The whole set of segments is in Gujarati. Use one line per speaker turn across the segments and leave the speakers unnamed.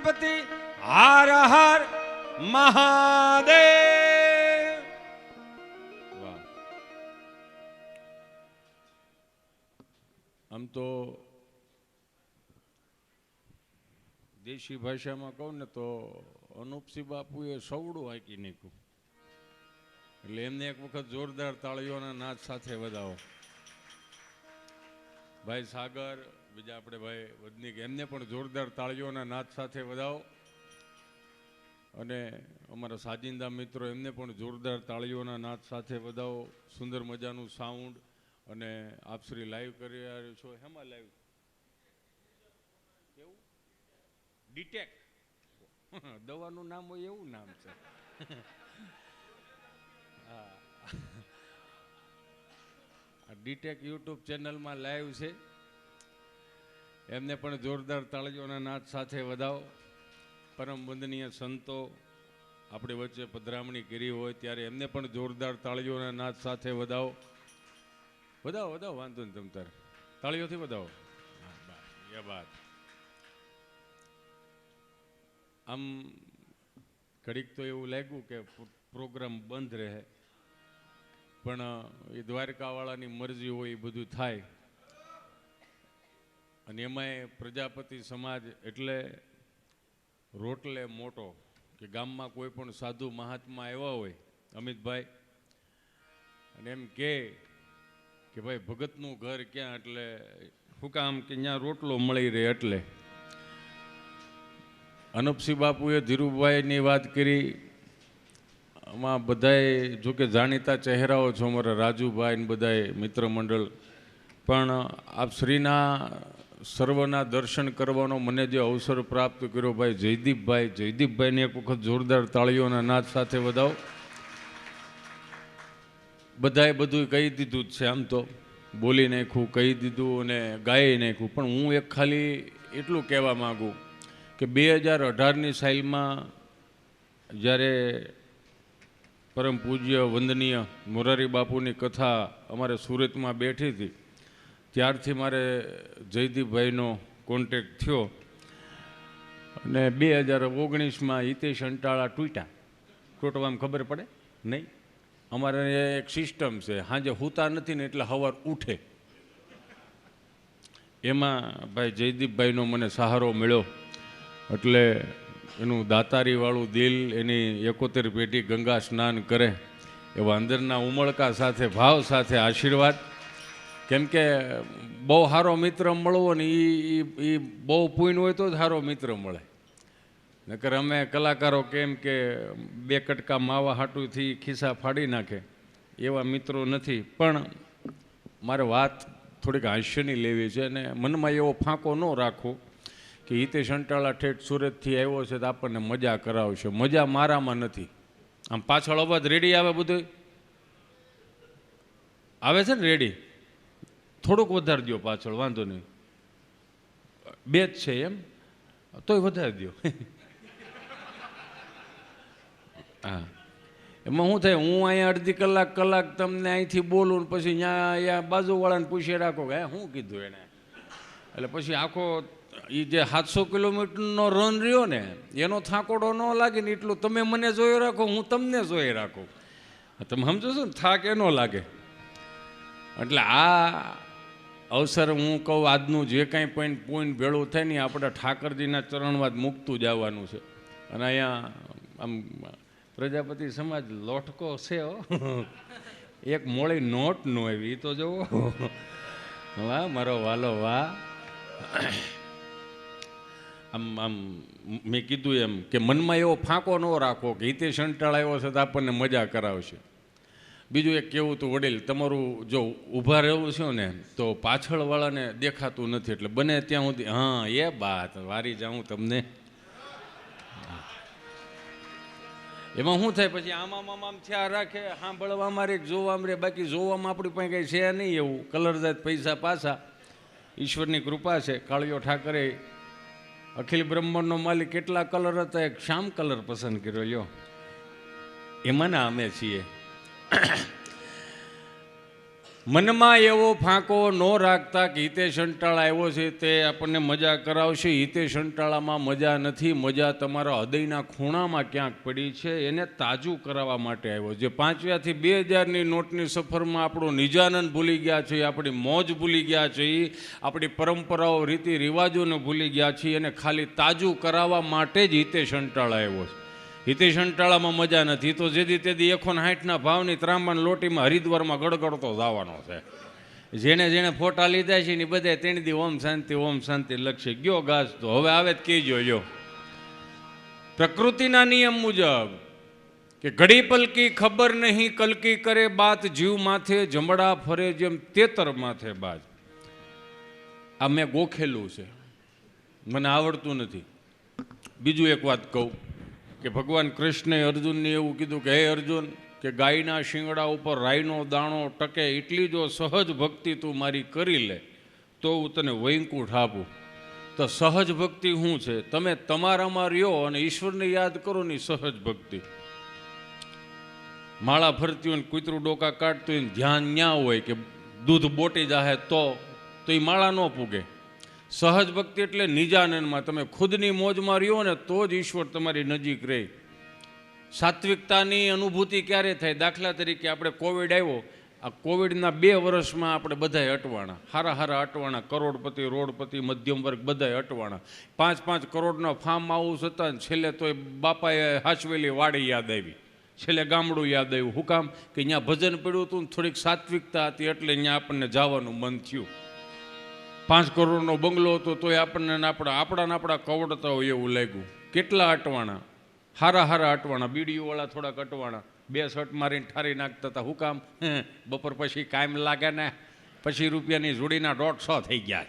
ગણપતિ હર હર મહાદેવ. વાહ. આમ તો દેશી ભાષામાં કહું ને તો અનુપસિંહ બાપુએ સવડું હાંકી નાખ્યું. એટલે એમને એક વખત જોરદાર તાળીઓના નાદ સાથે વધાવો. ભાઈ સાગર, બીજા આપણે ભાઈ વદનિક, એમને પણ જોરદાર તાળીઓના નાદ સાથે વધાવો. અને અમારા સાજિંદા મિત્રો, એમને પણ જોરદાર તાળીઓના નાદ સાથે વધાવો. સુંદર મજાનું સાઉન્ડ. અને આપ શ્રી લાઈવ કરી રહ્યા છો. હેમાં લાઈવ? કેવું? ડીટેક દવાનું નામ હોય એવું નામ છે. હા, ડીટેક યુટ્યુબ ચેનલમાં લાઈવ છે. એમને પણ જોરદાર તાળીઓના નાદ સાથે વધાવો. પરમ વંદનીય સંતો આપણી વચ્ચે પધરામણી કરી હોય ત્યારે એમને પણ જોરદાર તાળીઓના નાદ સાથે વધાવો. વધાવો વધાવો, વાંધો નહીં, તમ તારે તાળીઓથી વધાવો. એ વાત. આમ ઘડીક તો એવું લાગ્યું કે પ્રોગ્રામ બંધ રહે, પણ એ દ્વારકાવાળાની મરજી હોય એ બધું થાય. અને એમાંય પ્રજાપતિ સમાજ એટલે રોટલે મોટો, કે ગામમાં કોઈ પણ સાધુ મહાત્મા આવ્યા હોય અમિતભાઈ, અને એમ કે ભાઈ ભગતનું ઘર ક્યાં, એટલે શું કામ કે ત્યાં રોટલો મળી રહે. એટલે અનુપસિંહ બાપુએ ધીરુભાઈની વાત કરી. આમાં બધાએ જોકે જાણીતા ચહેરાઓ છો, અમારા રાજુભાઈ ને બધાએ મિત્ર મંડળ, પણ આપ શ્રીના સર્વના દર્શન કરવાનો મને જે અવસર પ્રાપ્ત કર્યો, ભાઈ જયદીપભાઈને એક વખત જોરદાર તાળીઓના નાદ સાથે વધાવો. બધાએ બધું કહી દીધું જ છે, આમ તો બોલી નાખ્યું, કહી દીધું અને ગાઈ નાખ્યું. પણ હું એક ખાલી એટલું કહેવા માગું કે 2018ની સાલમાં જ્યારે પરમ પૂજ્ય વંદનીય મોરારી બાપુની કથા અમારે સુરતમાં બેઠી હતી, ત્યારથી મારે જયદીપભાઈનો કોન્ટેક્ટ થયો. અને 2019માં હિતેશ અંટાળા તૂટવામાં ખબર પડે નહીં. અમારે એક સિસ્ટમ છે, સાંજે સૂતા નથી ને એટલે સવાર ઉઠે. એમાં ભાઈ જયદીપભાઈનો મને સહારો મળ્યો. એટલે એનું દાતારીવાળું દિલ, એની 71 પેઢી ગંગા સ્નાન કરે એવા અંદરના ઉમળકા સાથે, ભાવ સાથે આશીર્વાદ. કેમ કે બહુ સારો મિત્ર મળવો ને એ બહુ પૂર્ણ હોય તો જ સારો મિત્ર મળે. નકર અમે કલાકારો કેમ કે 2 કટકા માવા હાટુથી ખિસ્સા ફાડી નાખે એવા મિત્રો નથી. પણ મારે વાત થોડીક હાસ્યની લેવી છે, અને મનમાં એવો ફાંકો ન રાખવો કે હિતેશ અંટાળા ઠેઠ સુરતથી આવ્યો છે તો આપણને મજા કરાવશે. મજા મારામાં નથી. આમ પાછળ અવાજ રેડી આવે, બધું આવે છે ને રેડી? થોડુંક વધારી દો પાછળ, વાંધો નહીં. 2 જ છે એમ? તોય વધારી દો. હા, એમાં શું થાય, હું અહીંયા અડધી કલાક તમને અહીંથી બોલું ને પછી અહીંયા બાજુવાળાને પૂછી રાખો કે શું કીધું એને. એટલે પછી આખો એ જે 700 કિલોમીટરનો રન રહ્યો ને એનો થાકોડો ન લાગે ને એટલું તમે મને જોઈ રાખો, હું તમને જોઈ રાખું. તમે સમજો છો ને, થાક એનો લાગે. એટલે આ અવસર હું કહું, આજનું જે કાંઈ પોઈન્ટ ભેળું થાય ને આપણે ઠાકરજીના ચરણમાં જ મૂકતું જવાનું છે. અને અહીંયા આમ પ્રજાપતિ સમાજ લોટકો છે હો. એક મોળી નોટ નો આવી, તો જુઓ. વાહ મારો વાલો વાહ. આમ મેં કીધું એમ કે મનમાં એવો ફાંકો ન રાખો કે હિતેશ અંટાળા આવ્યો છે તો આપણને મજા કરાવશે. બીજું એક કહેવું હતું, વડીલ તમારું જો ઊભા રહેવું છે ને તો પાછળવાળાને દેખાતું નથી, એટલે બને ત્યાં સુધી હા એ વાત વારી જાઉં તમને. એમાં શું થાય પછી આમ થયા રાખે, સાંભળવામાં રે, જોવામાં રે, બાકી જોવામાં આપણી પાસે કંઈ છે નહીં એવું. કલર જાત પૈસા પાછા, ઈશ્વરની કૃપા છે. કાળિયો ઠાકરે અખિલ બ્રહ્માંડનો માલિક કેટલા કલર હતા, એક શ્યામ કલર પસંદ કર્યો. લ્યો, એમાંના અમે છીએ. મનમાં એવો ફાંકો ન રાખતા કે હિતેશ અંટાળા આવ્યો છે તે આપણને મજા કરાવશે. હિતેશ અંટાળામાં મજા નથી, મજા તમારા હૃદયના ખૂણામાં ક્યાંક પડી છે, એને તાજું કરાવવા માટે આવ્યો. જે 5 થી 2000ની નોટની સફરમાં આપણો નિજાનંદ ભૂલી ગયા છે, આપણી મોજ ભૂલી ગયા છે, આપણી પરંપરાઓ રીતિ રિવાજોને ભૂલી ગયા છે, એને ખાલી તાજું કરાવવા માટે જ હિતેશ અંટાળા આવ્યો છે. હિતેશ અંટાળામાં મજા નથી તો જેથી તેથી 160ના ભાવની ત્રાંબાન લોટીમાં હરિદ્વારમાં ગડગડતો જવાનો છે. જેણે જેણે ફોટા લીધા છે ને બધા 3 દી ઓમ શાંતિ લખશે. ગયો ગાસ તો હવે આવે જ કહેજો. જો પ્રકૃતિના નિયમ મુજબ કે ઘડી પલકી ખબર નહીં કલકી કરે બાત જીવ માથે જમડા ફરે જેમ તેતર માથે બાજ. આ મેં ગોખેલું છે, મને આવડતું નથી. બીજું એક વાત કહું કે ભગવાન કૃષ્ણએ અર્જુનને એવું કીધું કે હે અર્જુન, કે ગાયના શિંગડા ઉપર રાઈનો દાણો ટકે એટલી જો સહજ ભક્તિ તું મારી કરી લે તો હું તને વૈકુંઠ આપું. તો સહજ ભક્તિ શું છે? તમે તમારામાં રહ્યો અને ઈશ્વરને યાદ કરો ને સહજ ભક્તિ. માળા ફરતી હોય ને કૂતરું ડોકા કાઢતું હોય ધ્યાન ન્યા હોય કે દૂધ બોટી જાહે તો એ માળા ન પૂગે. સહજ ભક્તિ એટલે નિજાનંદમાં તમે ખુદની મોજમાં રહ્યો ને તો જ ઈશ્વર તમારી નજીક રહે. સાત્વિકતાની અનુભૂતિ ક્યારે થાય? દાખલા તરીકે આપણે કોવિડ આવ્યો, આ કોવિડના 2 વર્ષમાં આપણે બધાએ અટવાણા, હારા અટવાણા, કરોડપતિ રોડપતિ મધ્યમ વર્ગ બધાએ અટવાણા. 5-5 કરોડના ફાર્મ હાઉસ હતા ને છેલ્લે તોય બાપાએ હાચવેલી વાડી યાદ આવી, છેલ્લે ગામડું યાદ આવ્યું. શું કામ? કે અહીંયા ભજન પડ્યું હતું ને થોડીક સાત્વિકતા હતી એટલે અહીંયા આપણને જવાનું મન થયું. 5 કરોડનો બંગલો હતો તોય આપણને આપણા કવડતા હોય એવું લાગ્યું. કેટલા અટવાણા, હારા અટવાણા. બીડીઓવાળા થોડાક અટવાણા, 2 શર્ટ મારીને ઠારી નાખતા હતા. શું કામ? બપોર પછી કાયમ લાગે ને, પછી રૂપિયાની જોડીના 150 થઈ ગયા.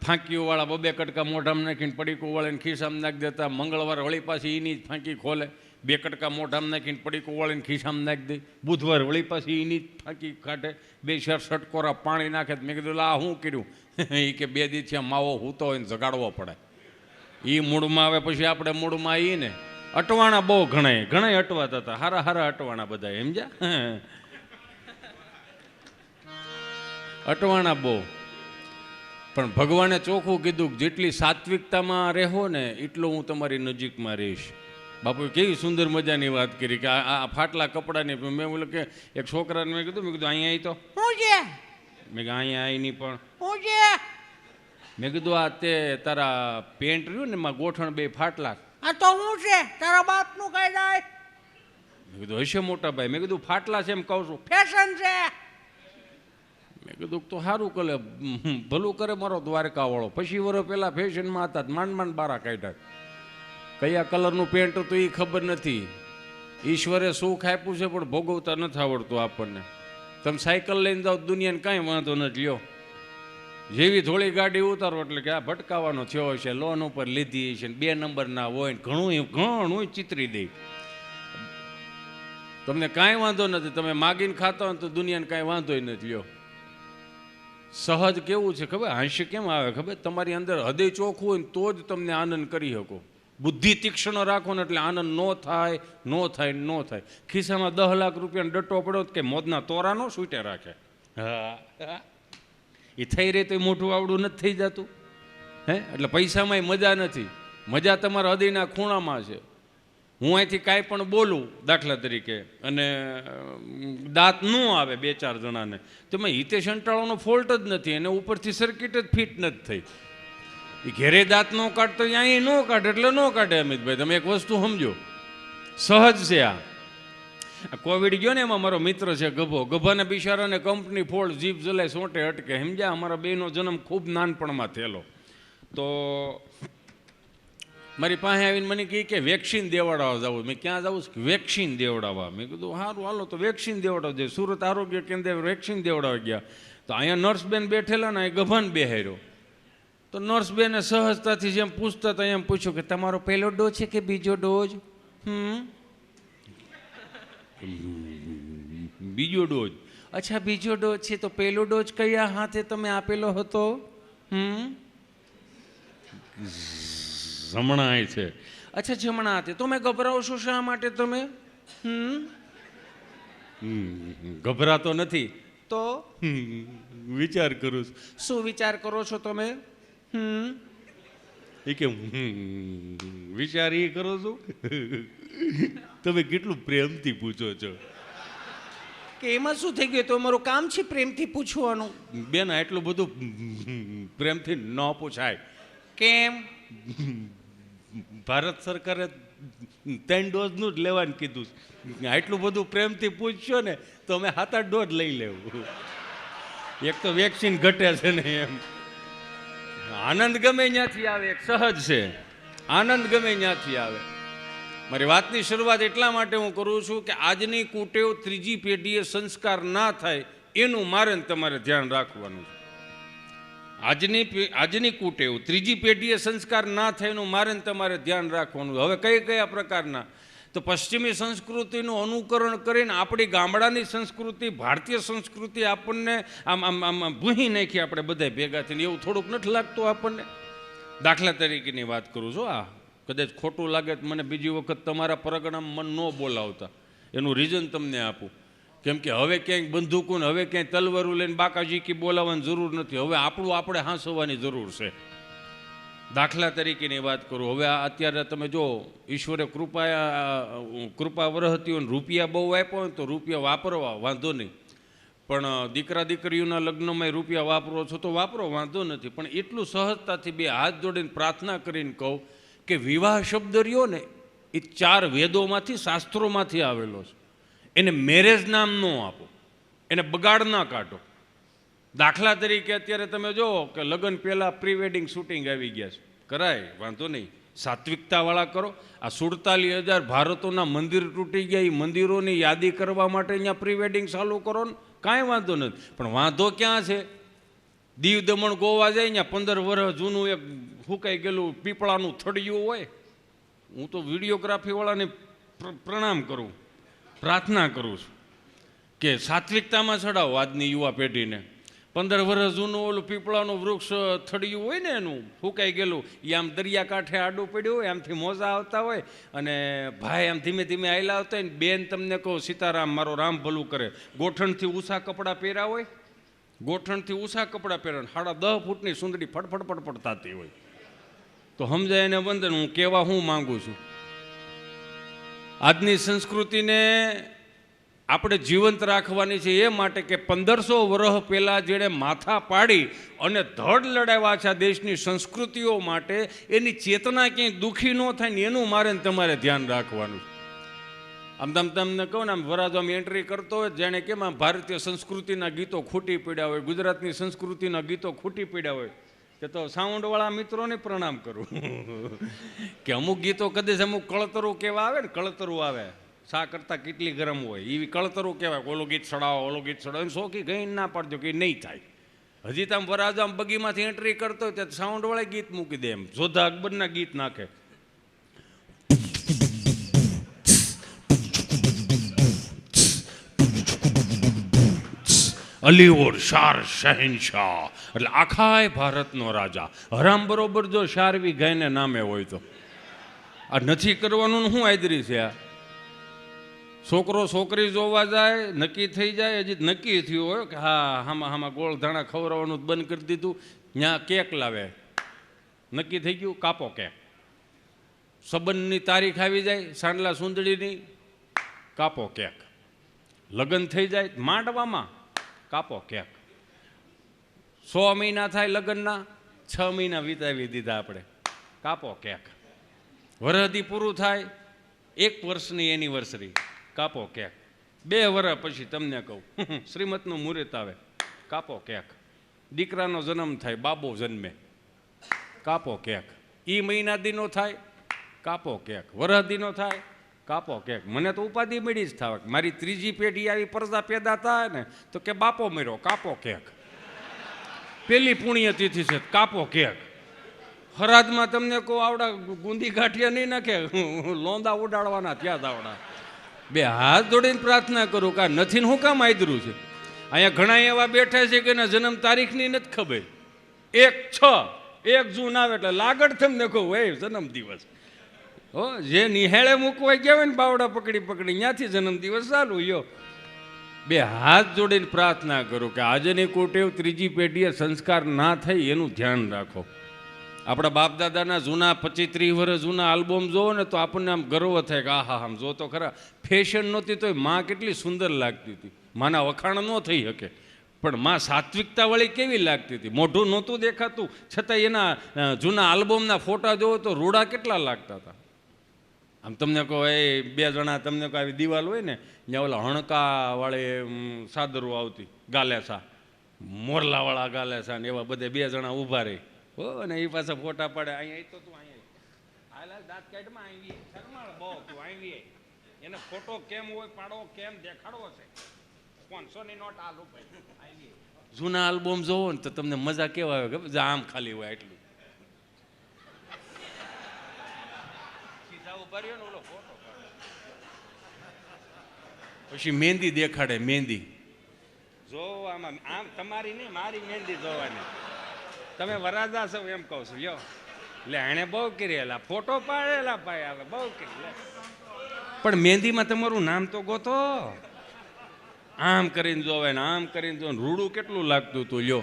ફાંકીઓવાળા 2 કટકા મોઢામાં નાખીને પડીકું વાળીને ખિસ્સામાં નાખી દેતા. મંગળવાર વળી પાછી એની જ ફાંકી ખોલે, 2 કટકા મોઢામાં નાખીને પડીકું વાળીને ખિસ્સામાં નાખી દે. બુધવાર વળી પાછી એની જ ફાંકી કાઢે, 2 શટકોરા પાણી નાખે. મેં કીધું આ શું કર્યું? એ કે 2 દી થયા માવો હૂતો હોય ને જગાડવો પડે. એ મૂળમાં આવે પછી આપણે મૂળમાં આવીએ ને. અટવાણા બહુ ઘણા અટવાતા હતા, હારા અટવાણા બધા. સમજ્યા? અટવાણા બહુ. પણ ભગવાને ચોખ્ખું કીધું કે જેટલી સાત્વિકતામાં રહો ને એટલું હું તમારી નજીકમાં રહીશ. બાપુએ કેવી સુંદર મજાની વાત કરી કે આ ફાટલા કપડાની. મેં બોલું કે એક છોકરાને મેં કીધું અહીંયા આવી તો શું છે? મેં કીધું અહીંયા આવી નહીં પણ શું છે? મેં કીધું આ તે તારા પેન્ટ રહ્યું ને એમાં ગોઠણ 2 ફાટલા. આ તો શું છે? તારા બાપનું કઈ જાય? મેં કીધું હશે મોટા ભાઈ. મેં કીધું ફાટલા છે એમ કહું છું, ફેશન છે. મેં કીધું તો સારું કરે, ભલું કરે મારો દ્વારકા વાળો. પછી વર્ષ પહેલા ફેશનમાં હતા, માંડ બારા કાઢ્યા. કયા કલરનું પેન્ટ હતું એ ખબર નથી. ઈશ્વરે સુખ આપ્યું છે પણ ભોગવતા નથી આવડતું આપણને. તમે સાયકલ લઈને જાઓ દુનિયાને કાંઈ વાંધો નથી. લ્યો જેવી થોડી ગાડી ઉતારો એટલે કે આ ભટકાવાનો થયો છે, લોન ઉપર લીધી છે, 2 નંબરના હોય ને ઘણું ચિતરી દે. તમને કાંઈ વાંધો નથી, તમે માગીને ખાતા હોય તો દુનિયાને કાંઈ વાંધો નથી. લ્યો સહજ કેવું છે ખબર? હાસ્ય કેમ આવે ખબર? તમારી અંદર હૃદય ચોખ્ખું હોય ને તો જ તમને આનંદ કરી શકો. બુદ્ધિ તીક્ષ્ણ રાખો ને એટલે આનંદ નો થાય. ખિસ્સામાં 10 લાખ રૂપિયાનો ડટ્ટો પડ્યો કે મોદના તોરાનો સૂટે રાખે. હા, એ થઈ રહે તો મોટું આવડું નથી થઈ જતું. એટલે પૈસામાં મજા નથી, મજા તમારા હૃદયના ખૂણામાં છે. હું અહીંથી કાંઈ પણ બોલું દાખલા તરીકે અને દાંત ન આવે 2-4 જણાને તો મેં હિતેશ અંટાળાનો ફોલ્ટ જ નથી, એને ઉપરથી સર્કિટ જ ફિટ નથી થઈ. એ ઘેરે દાંત ન કાઢતો અહીંયા ન કાઢે એટલે ન કાઢે. અમિતભાઈ તમે એક વસ્તુ સમજો, સહજ છે. આ કોવિડ ગયો ને એમાં મારો મિત્ર છે ગભાને બિચારાને કંપની ફોડ જીભ જલાય સોંટે અટકે. સમજ્યા? અમારા બેનો જન્મ ખૂબ નાનપણમાં થયેલો. તો મારી પાસે આવીને મને કહે કે વેક્સિન દેવડાવવા જવું. મેં ક્યાં જવું? વેક્સિન દેવડાવવા. મેં કીધું સારું હાલો તો વેક્સિન દેવડાવજે. સુરત આરોગ્ય કેન્દ્રે વેક્સિન દેવડાવવા ગયા તો અહીંયા નર્સબેન બેઠેલા ને ગભાને બેહાર્યો. તો નર્સબેને સહજતાથી જેમ પૂછતા હતા એમ પૂછ્યું કે તમારો પહેલો ડોઝ છે કે બીજો ડોઝ? બીજો ડોઝ. અચ્છા બીજો ડોઝ છે તો પહેલો ડોઝ કયા હાથે તમે આપેલો હતો? જમણા છે. અચ્છા જમણા હાથે. તમે ગભરાવશો શા માટે? તમે ગભરાતો નથી,
તો
વિચાર કરું છું.
શું વિચાર કરો છો તમે?
એ કે વિચાર એ કરો છો. તમે કેટલું પ્રેમથી પૂછો છો.
કે એમાં શું થઈ ગયું? તો અમારું કામ છે પ્રેમથી પૂછવાનું.
બેન એટલું બધું પ્રેમથી ન પૂછાય.
કેમ?
ભારત સરકારે 3 ડોઝનું જ લેવાનું કીધું. આટલું બધું પ્રેમથી પૂછશો ને તો અમે 7-8 ડોઝ લઈ લેવું. એક તો વેક્સિન ઘટે છે ને એમ. આનંદ ગમે ત્યાંથી આવે, સહજ છે. આનંદ ગમે ત્યાંથી આવે. મારી વાતની શરૂઆત એટલા માટે હું કરું છું કે આજની કુટેવ ત્રીજી પેઢીએ સંસ્કાર ના થાય એનું મારે તમારે ધ્યાન રાખવાનું છે. આજની કુટેવ ત્રીજી પેઢીએ સંસ્કાર ના થાય એનું મારે તમારે ધ્યાન રાખવાનું. હવે કયા પ્રકારના? તો પશ્ચિમી સંસ્કૃતિનું અનુકરણ કરીને આપણી ગામડાની સંસ્કૃતિ, ભારતીય સંસ્કૃતિ આપણને આમ આમ આમ ભૂહી નાખી આપણે બધા ભેગા થઈને. એવું થોડુંક નથી લાગતું આપણને? દાખલા તરીકેની વાત કરું છું. કદાચ ખોટું લાગે તો મને બીજી વખત તમારા પરગણામાં મન ન બોલાવતા. એનું રીઝન તમને આપું. કેમ કે હવે ક્યાંય બંદૂકોને, હવે ક્યાંય તલવારું લઈને બાકાજીકી બોલાવવાની જરૂર નથી. હવે આપણું આપણે હાંસવાની જરૂર છે. દાખલા તરીકેની વાત કરું. હવે અત્યારે તમે જો, ઈશ્વરે કૃપા વરહતી હોય, રૂપિયા બહુ આપ્યો હોય તો રૂપિયા વાપરવા વાંધો નહીં. પણ દીકરા દીકરીઓના લગ્નમાં રૂપિયા વાપરો છો તો વાપરો, વાંધો નથી. પણ એટલું સહજતાથી બે હાથ જોડીને પ્રાર્થના કરીને કહું કે વિવાહ શબ્દ રહ્યો ને એ 4 વેદોમાંથી, શાસ્ત્રોમાંથી આવેલો છે. એને મેરેજ નામ ન આપો, એને બગાડ ના કાઢો. દાખલા તરીકે અત્યારે તમે જો કે લગ્ન પહેલાં પ્રી વેડિંગ શૂટિંગ આવી ગયા છે. કરાય, વાંધો નહીં. સાત્વિકતાવાળા કરો. આ 47,000 ભારતોના મંદિર તૂટી ગયા, એ મંદિરોની યાદી કરવા માટે અહીંયા પ્રી વેડિંગ ચાલુ કરો ને, કાંઈ વાંધો નથી. પણ વાંધો ક્યાં છે? દીવ દમણ ગોવા જાય, અહીંયા 15 વર્ષ જૂનું એક ફૂંકાઈ ગયેલું પીપળાનું થડિયું હોય. હું તો વિડીયોગ્રાફીવાળાને પ્રણામ કરું, પ્રાર્થના કરું છું કે સાત્વિકતામાં ચડાવો આજની યુવા પેઢીને. 15 વર્ષ જૂનું ઓલું પીપળાનું વૃક્ષ થડિયું હોય ને, એનું ફૂંકાઈ ગયેલું, એ આમ દરિયાકાંઠે આડું પડ્યું હોય, આમથી મોજા આવતા હોય અને ભાઈ આમ ધીમે ધીમે આયલા આવતા હોય ને, બેન તમને કહો સીતારામ, મારો રામ ભલું કરે, ગોઠણથી ઊંચા કપડાં પહેર્યા હોય, ગોઠણથી ઊંચા કપડાં પહેર્યા, 10.5 ફૂટની સુંદરી ફટફટ ફટફટ થતી હોય. તો સમજાય એને વંદન. હું કહેવા હું માંગુ છું, આજની સંસ્કૃતિને આપણે જીવંત રાખવાની છે. એ માટે કે 1500 વર્ષ પહેલાં જેણે માથા પાડી અને ધડ લડાવ્યા છે આ દેશની સંસ્કૃતિઓ માટે, એની ચેતના ક્યાંય દુઃખી ન થાય ને એનું મારે તમારે ધ્યાન રાખવાનું. આમ તમને કહું ને, આમ વરાજો આમ એન્ટ્રી કરતો હોય, જાણે કેમ આમ ભારતીય સંસ્કૃતિના ગીતો ખૂટી પડ્યા હોય, ગુજરાતની સંસ્કૃતિના ગીતો ખૂટી પડ્યા હોય, કે તો સાઉન્ડવાળા મિત્રોને પ્રણામ કરું કે અમુક ગીતો કદાચ અમુક કળતરું કેવા આવે ને, કળતરું આવે શા કરતાં કેટલી ગરમ હોય એવી કળતરું કહેવાય. ઓલું ગીત ચડાવો, ઓલું ગીત ચડાવો, શોખી ગઈ ના પાડજો કે નહીં થાય. હજી તો આમ વરાજો આમ બગીમાંથી એન્ટ્રી કરતો હોય ત્યાં સાઉન્ડવાળા ગીત મૂકી દે, એમ જોધા અકબરના ગીત નાખે. અલીઓર શાર શહેનશાહ એટલે આખાય ભારતનો રાજા. હરામ બરોબર જો શારવી ગાયને નામે હોય તો આ નથી કરવાનું. શું આદરી છે આ? છોકરો છોકરી જોવા જાય, નક્કી થઈ જાય, હજી નક્કી થયું હોય કે હા હામાં ગોળ ધાણા ખવડાવવાનું બંધ કરી દીધું, ત્યાં કેક લાવે, નક્કી થઈ ગયું, કાપો કેક. સંબંધની તારીખ આવી જાય, સાંડલા સુંદડીની, કાપો કેક. લગ્ન થઈ જાય માંડવામાં, કાપો કેક. 100 મહિના થાય લગ્નના, 6 મહિના વિતાવી દીધા આપણે, કાપો કેક. વરહદી પૂરું થાય, 1 વર્ષની એનિવર્સરી, કાપો કેક. 2 વર્ષ પછી તમને કહું શ્રીમતનું મુહૂર્ત આવે, કાપો કેક. દીકરાનો જન્મ થાય, બાબો જન્મે, કાપો કેક. એ મહિના દીનો થાય, કાપો કેક. વરહદીનો થાય, કાપો કેક. મને તો ઉપાધિ મળી જ થાય. મારી ત્રીજી પેઢી આવી પરદા પેદા થાય ને તો કે બાપો મર્યો, કાપો કેક. પેલી પુણ્યતિથિ છે, કાપો કેક. હરાદમાં તમને કહું આવડા ગુંદી ગાંઠિયા નહીં નાખે, લોંદા ઉડાડવાના ત્યાં જ આવડા. 2 હાથ જોડીને પ્રાર્થના કરું કે નથી ને હું કામ આદરું છે. અહીંયા ઘણા એવા બેઠા છે કે એના જન્મ તારીખની નથી ખબર. 1 જૂન આવે એટલે લાગડ તમને કહું એ જન્મદિવસ. જે નિહાળે મૂકવા ગયા હોય ને બાવડા પકડી ત્યાંથી જન્મદિવસ ચાલુ. યો બે હાથ જોડીને પ્રાર્થના કરું કે આજની કુટેવ ત્રીજી પેઢીએ સંસ્કાર ના થાય એનું ધ્યાન રાખો. આપણા બાપ દાદાના જૂના 25-30 વર્ષ જૂના આલ્બમ જોવો ને તો આપણને આમ ગર્વ થાય કે આહા આમ જો તો ખરા. ફેશન નહોતી તોય માં કેટલી સુંદર લાગતી હતી. માના વખાણ ન થઈ શકે, પણ માં સાત્વિકતાવાળી કેવી લાગતી હતી. મોઢું નહોતું દેખાતું છતાં એના જૂના આલ્બમના ફોટા જોવો તો રૂડા કેટલા લાગતા હતા. આમ તમને કહો એ 2 જણા તમને કહો આવી દિવાલ હોય ને ત્યાં ઓલા હણકાવાળી સાદરો આવતી ગાલેસા, મોરલાવાળા ગાલેસા ને એવા બધે 2 જણા ઊભા રહી હો ને એ પાછા ફોટા પાડે. અહીંયા તો તું અહીંયા હાલ દાંત કાઢમાં આવી શરમાળ બહુ તું આવી એને ફોટો કેમ હોય પાડો કેમ દેખાડવો છે 500ની નોટ આલુ ભાઈ. જૂના આલ્બમ જોવો ને તો તમને મજા કેવા આવે કે આમ ખાલી હોય એટલું. પછી મહેંદી દેખાડે. મહેંદી જો આમાં આમ તમારી નહીં મારી મહેંદી જોવાની. તમે વરાજા છો એમ કહું છું યો એટલે એણે બહુ કરેલા ફોટો પાડેલા ભાઈ આવે બહુ કરી. પણ મહેંદીમાં તમારું નામ તો ગોતો. આમ કરીને જોવે ને આમ કરીને જોવે. રૂડું કેટલું લાગતું હતું લ્યો,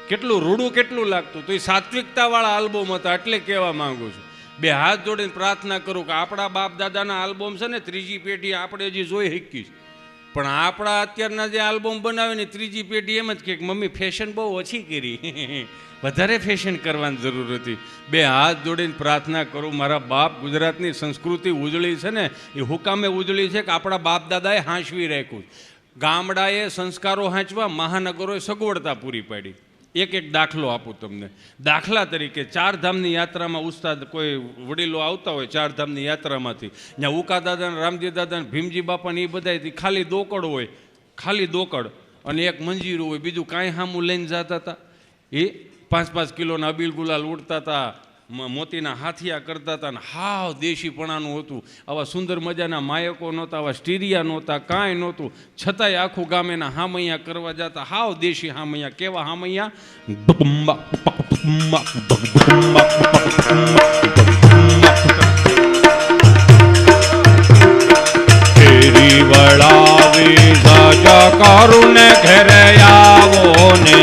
કેટલું રૂડું કેટલું લાગતું હતું. એ સાત્વિકતા વાળા આલ્બમ હતા. એટલે કહેવા માંગુ છું બે હાથ જોડીને પ્રાર્થના કરું કે આપણા બાપ દાદાના આલ્બમ છે ને ત્રીજી પેઢી આપણે હજી જોઈ શકીશ, પણ આપણા અત્યારના જે આલ્બમ બનાવે ને ત્રીજી પેઢી એમ જ કે મમ્મી ફેશન બહુ ઓછી કરી, વધારે ફેશન કરવાની જરૂર હતી. બે હાથ જોડીને પ્રાર્થના કરું મારા બાપ ગુજરાતની સંસ્કૃતિ ઉજળી છે ને એ હુકામે ઉજળી છે કે આપણા બાપ દાદાએ હાંચવી રાખ્યું. ગામડાએ સંસ્કારો હાંચવા મહાનગરોએ સગવડતા પૂરી પાડી. એક દાખલો આપું તમને. દાખલા તરીકે 4 ધામની યાત્રામાં ઉસ્તાદ કોઈ વડીલો આવતા હોય 4 ધામની યાત્રામાંથી, જ્યાં ઉકા દાદા ને રામજી દાદા ને ભીમજી બાપા ને એ બધા ખાલી દોકડ હોય, ખાલી દોકડ અને એક મંજીરું હોય, બીજું કાંઈ હામું લઈને જતા હતા. એ 5-5 કિલોના અબીલ ગુલાલ ઉડતા હતા, મોતીના હાથિયા કરતા હતા ને હાવ દેશીપણાનું હતું. આવા સુંદર મજાના માયકો નહોતા, આવા સ્ટીરિયા નહોતા, કાંઈ નહોતું, છતાંય આખું ગામ એના હામૈયા કરવા જતા. હાવ દેશી હામૈયા. કેવા હામૈયા? ફેરી વળાવી સાજા કરુને ઘરે આવો ને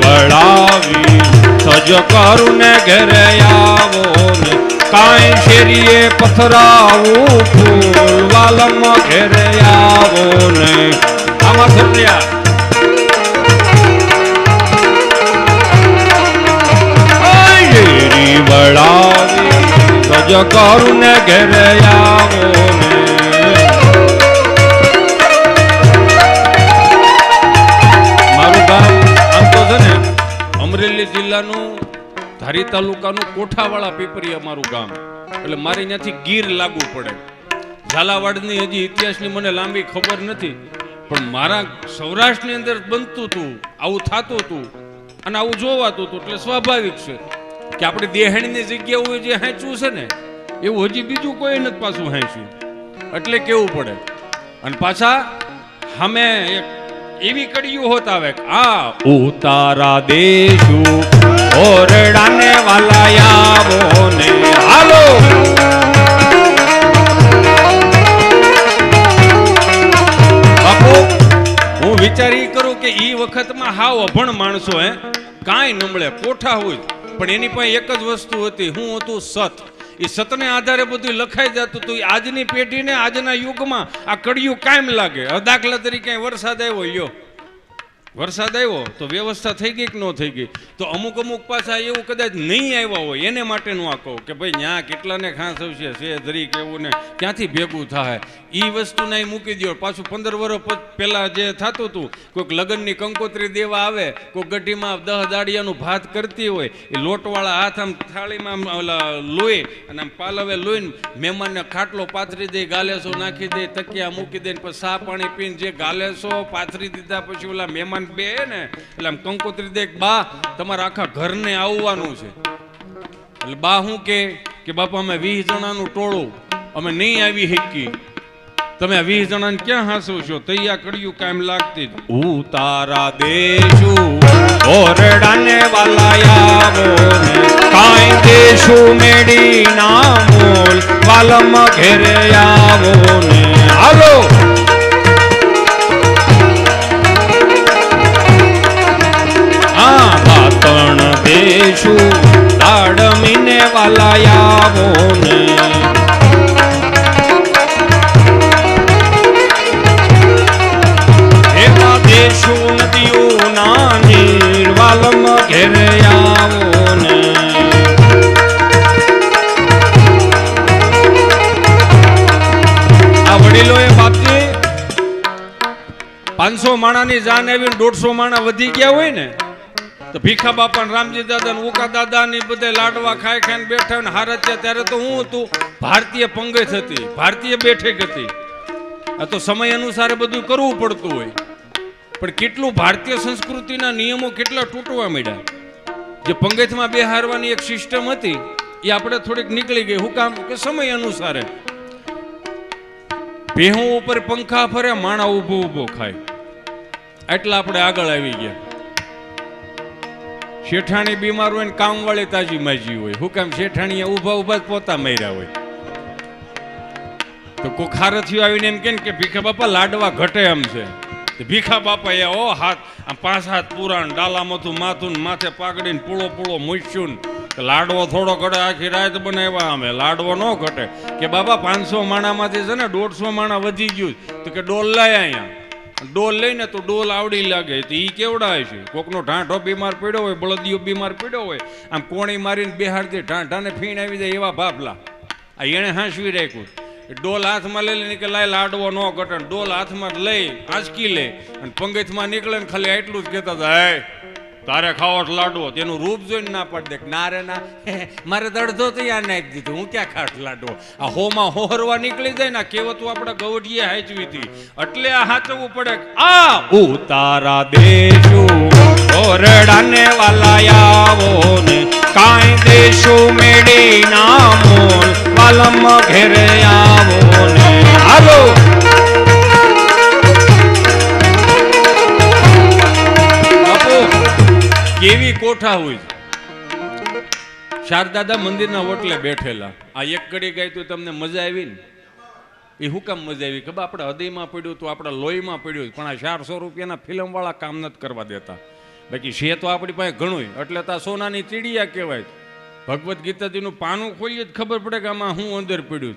વળાવી સજ કરું ને ઘરે આવો ને કાંઈ શેરીએ પથરાવું ફૂલ વાલમ ઘરે આવો ને. આમાં સમજ્યા? શેરી વળાવી સજ કરું ને ઘરે આવો ને. મારું ગામ અમરેલી જિલ્લાનું ધારી તાલુકાનું કોઠાવાળા પીપરી અમારું ગામ. એટલે મારે ત્યાંથી ગીર લાગુ પડે. ઝાલાવાડની હજી ઇતિહાસની મને લાંબી ખબર નથી, પણ મારા સૌરાષ્ટ્રની અંદર બનતું હતું, આવું થતું હતું અને આવું જોવાતું હતું. એટલે સ્વાભાવિક છે કે આપણે દેહાણીની જગ્યાઓ જે હાંચ્યું છે ને એવું હજી બીજું કોઈ નથી પાછું હાંચ્યું. એટલે કેવું પડે. અને પાછા અમે એક એવી કડીયું હોત આવે આ ઉતારા દેશું ઓરડાને વાલા આવો ને હાલો. બાપુ હું વિચારી કરું કે ઈ વખતમાં હાવ અભણ માણસો કાંઈ નમળે કોઠા હોય, પણ એની પાસે એક જ વસ્તુ હતી. હું હતું સત. એ સતને આધારે બધું લખાઈ જતું હતું. આજની પેઢીને આજના યુગમાં આ કડિયું કાયમ લાગે. દાખલા તરીકે વરસાદ આવ્યો લ્યો, વરસાદ આવ્યો તો વ્યવસ્થા થઈ ગઈ કે ન થઈ ગઈ? તો અમુક પાછા એવું કદાચ નહીં આવ્યા હોય એને માટેનું આ કહું કે ભાઈ ત્યાં કેટલાને ખાસ આવશે છે ધરી કેવું ને ક્યાંથી ભેગું થાય એ વસ્તુ નહીં મૂકી દો. પાછું 15 વર્ષ પહેલાં જે થતું હતું, કોઈક લગ્નની કંકોત્રી દેવા આવે, કોઈ ગઢીમાં 10 દાડિયાનું ભાત કરતી હોય, એ લોટવાળા હાથ આમ થાળીમાં ઓલા લોહી અને આમ પાલવે લોહીને મહેમાનને ખાટલો પાથરી દે, ગાલેસો નાખી દે, તકિયા મૂકી દે, પછી સા પાણી પીને જે ગાલેસો પાથરી દીધા પછી ઓલા મહેમાન બે ને એટલે આમ કંકોત્રી દે, બા તમારા આખા ઘરને આવવાનું છે. એટલે બા શું કે બાપા અમે 20 જણાનું ટોળું અમે નહીં આવી શકી. તમે 20 જણાને ક્યાં હાંસો છો? તૈયાર કર્યું કામ લાગતી ઉતારા દેશું ઓરડાને વાલાયાવો ને કાંઈ દેશું મેડી ના મોલ વાલમ ઘેરે આવો ને હાલો પાતણ દેશું તાડમીને વાલાયાવો ને એવા દેશું નદીઓ ના નીર વાલમ ઘેરે આવો ને આ વડીલોએ બાપજી 500 માણાની જાન આવીને 150 માણા વધી ગયા હોય ને તો ભીખા બાપા ને રામજી દાદા ને ઉકા દાદા ની બધે લાડવા ખાઈ ખાઈને બેઠા ને હારત્યા ત્યારે તો હું હતું ભારતીય પંગત હતી, ભારતીય બેઠક હતી. આ તો સમય અનુસાર બધું કરવું પડતું હોય, પણ કેટલું ભારતીય સંસ્કૃતિના નિયમો કેટલા તૂટવા માંડ્યા. જે પંગતમાં બેહારવાની એક સિસ્ટમ હતી એ આપણે થોડીક નીકળી ગઈ. હું કામ કે સમય અનુસારે ભેહું ઉપર પંખા ફરે, માણા ઊભો ઊભો ખાય, એટલા આપણે આગળ આવી ગયા. શેઠાણી બીમાર હોય ને કામવાળી તાજી માજી હોય. હું કામ શેઠાણીએ ઊભા ઊભા જ પોતા માર્યા હોય. તો કોઈ ખારથીઓ આવીને એમ કે ભીખા બાપા લાડવા ઘટે એમ છે. ભીખા બાપા એ ઓ હાથ આમ 5 હાથ પુરાણ ડાલામાંથી માથું માથે પાકડીને પૂળો પૂળો મૂચ્યું લાડવો થોડો ઘટે, આખી રાત બનાવ્યા અમે, લાડવો ન ઘટે. કે બાબા 500 માણામાંથી છે ને 150 માણા વધી ગયું. તો કે ડોલ લાય અહીંયા. ડોલ લઈને તો ડોલ આવડી લાગે તો ઈ કેવડાય છે. કોકનો ઢાંઢો બીમાર પડ્યો હોય, બળદિયો બીમાર પડ્યો હોય, આમ કોણી મારીને બેહાડતી ઢાંઢાને ફીણ આવી જાય એવા ભાપલા. આ એને હાંસવી રાખ્યું. ડોલ હાથમાં લઈ લઈને કે લાય લાડવો ન ઘટે. ડોલ હાથમાં લઈ આંચકી લે અને પંગતમાં નીકળે ને ખાલી એટલું જ કહેતા હતા, તારે ખાવો લાડવો. તેનું રૂપ જોઈને ના પાડી દે. ના રે ના, મારે દડધો તો યાર નાખી દીધું, હું ક્યાં ખાટ લાડવો. આ હોમાં હોહરવા નીકળી જાય ને કહેવતું આપણા ગવડીએ હાચવી હતી, એટલે આ હાચવવું પડે. આ ઉતારા દેશું ઓરડાને વાલાયાવો ને કાંઈ દેશું મેડી ના મોલ વાલમ ઘેરે આવો ને હાલો કેવી કોઠા હોય. શારદાદા મંદિરના ઓટલે બેઠેલા. આ એક ઘડી ગાય તો તમને મજા આવી ને? એ હું કામ મજા આવી ખબર? આપણે હૃદયમાં પડ્યું હતું, આપણા લોહીમાં પડ્યું, પણ આ 400 રૂપિયાના ફિલ્મવાળા કામ નથી કરવા દેતા. બાકી છે તો આપણી પાસે ઘણું, એટલે તો સોનાની ચીડિયા કહેવાય. ભગવદ્ ગીતાજીનું પાનું ખોલીએ જ ખબર પડે કે આમાં હું અંદર પડ્યું.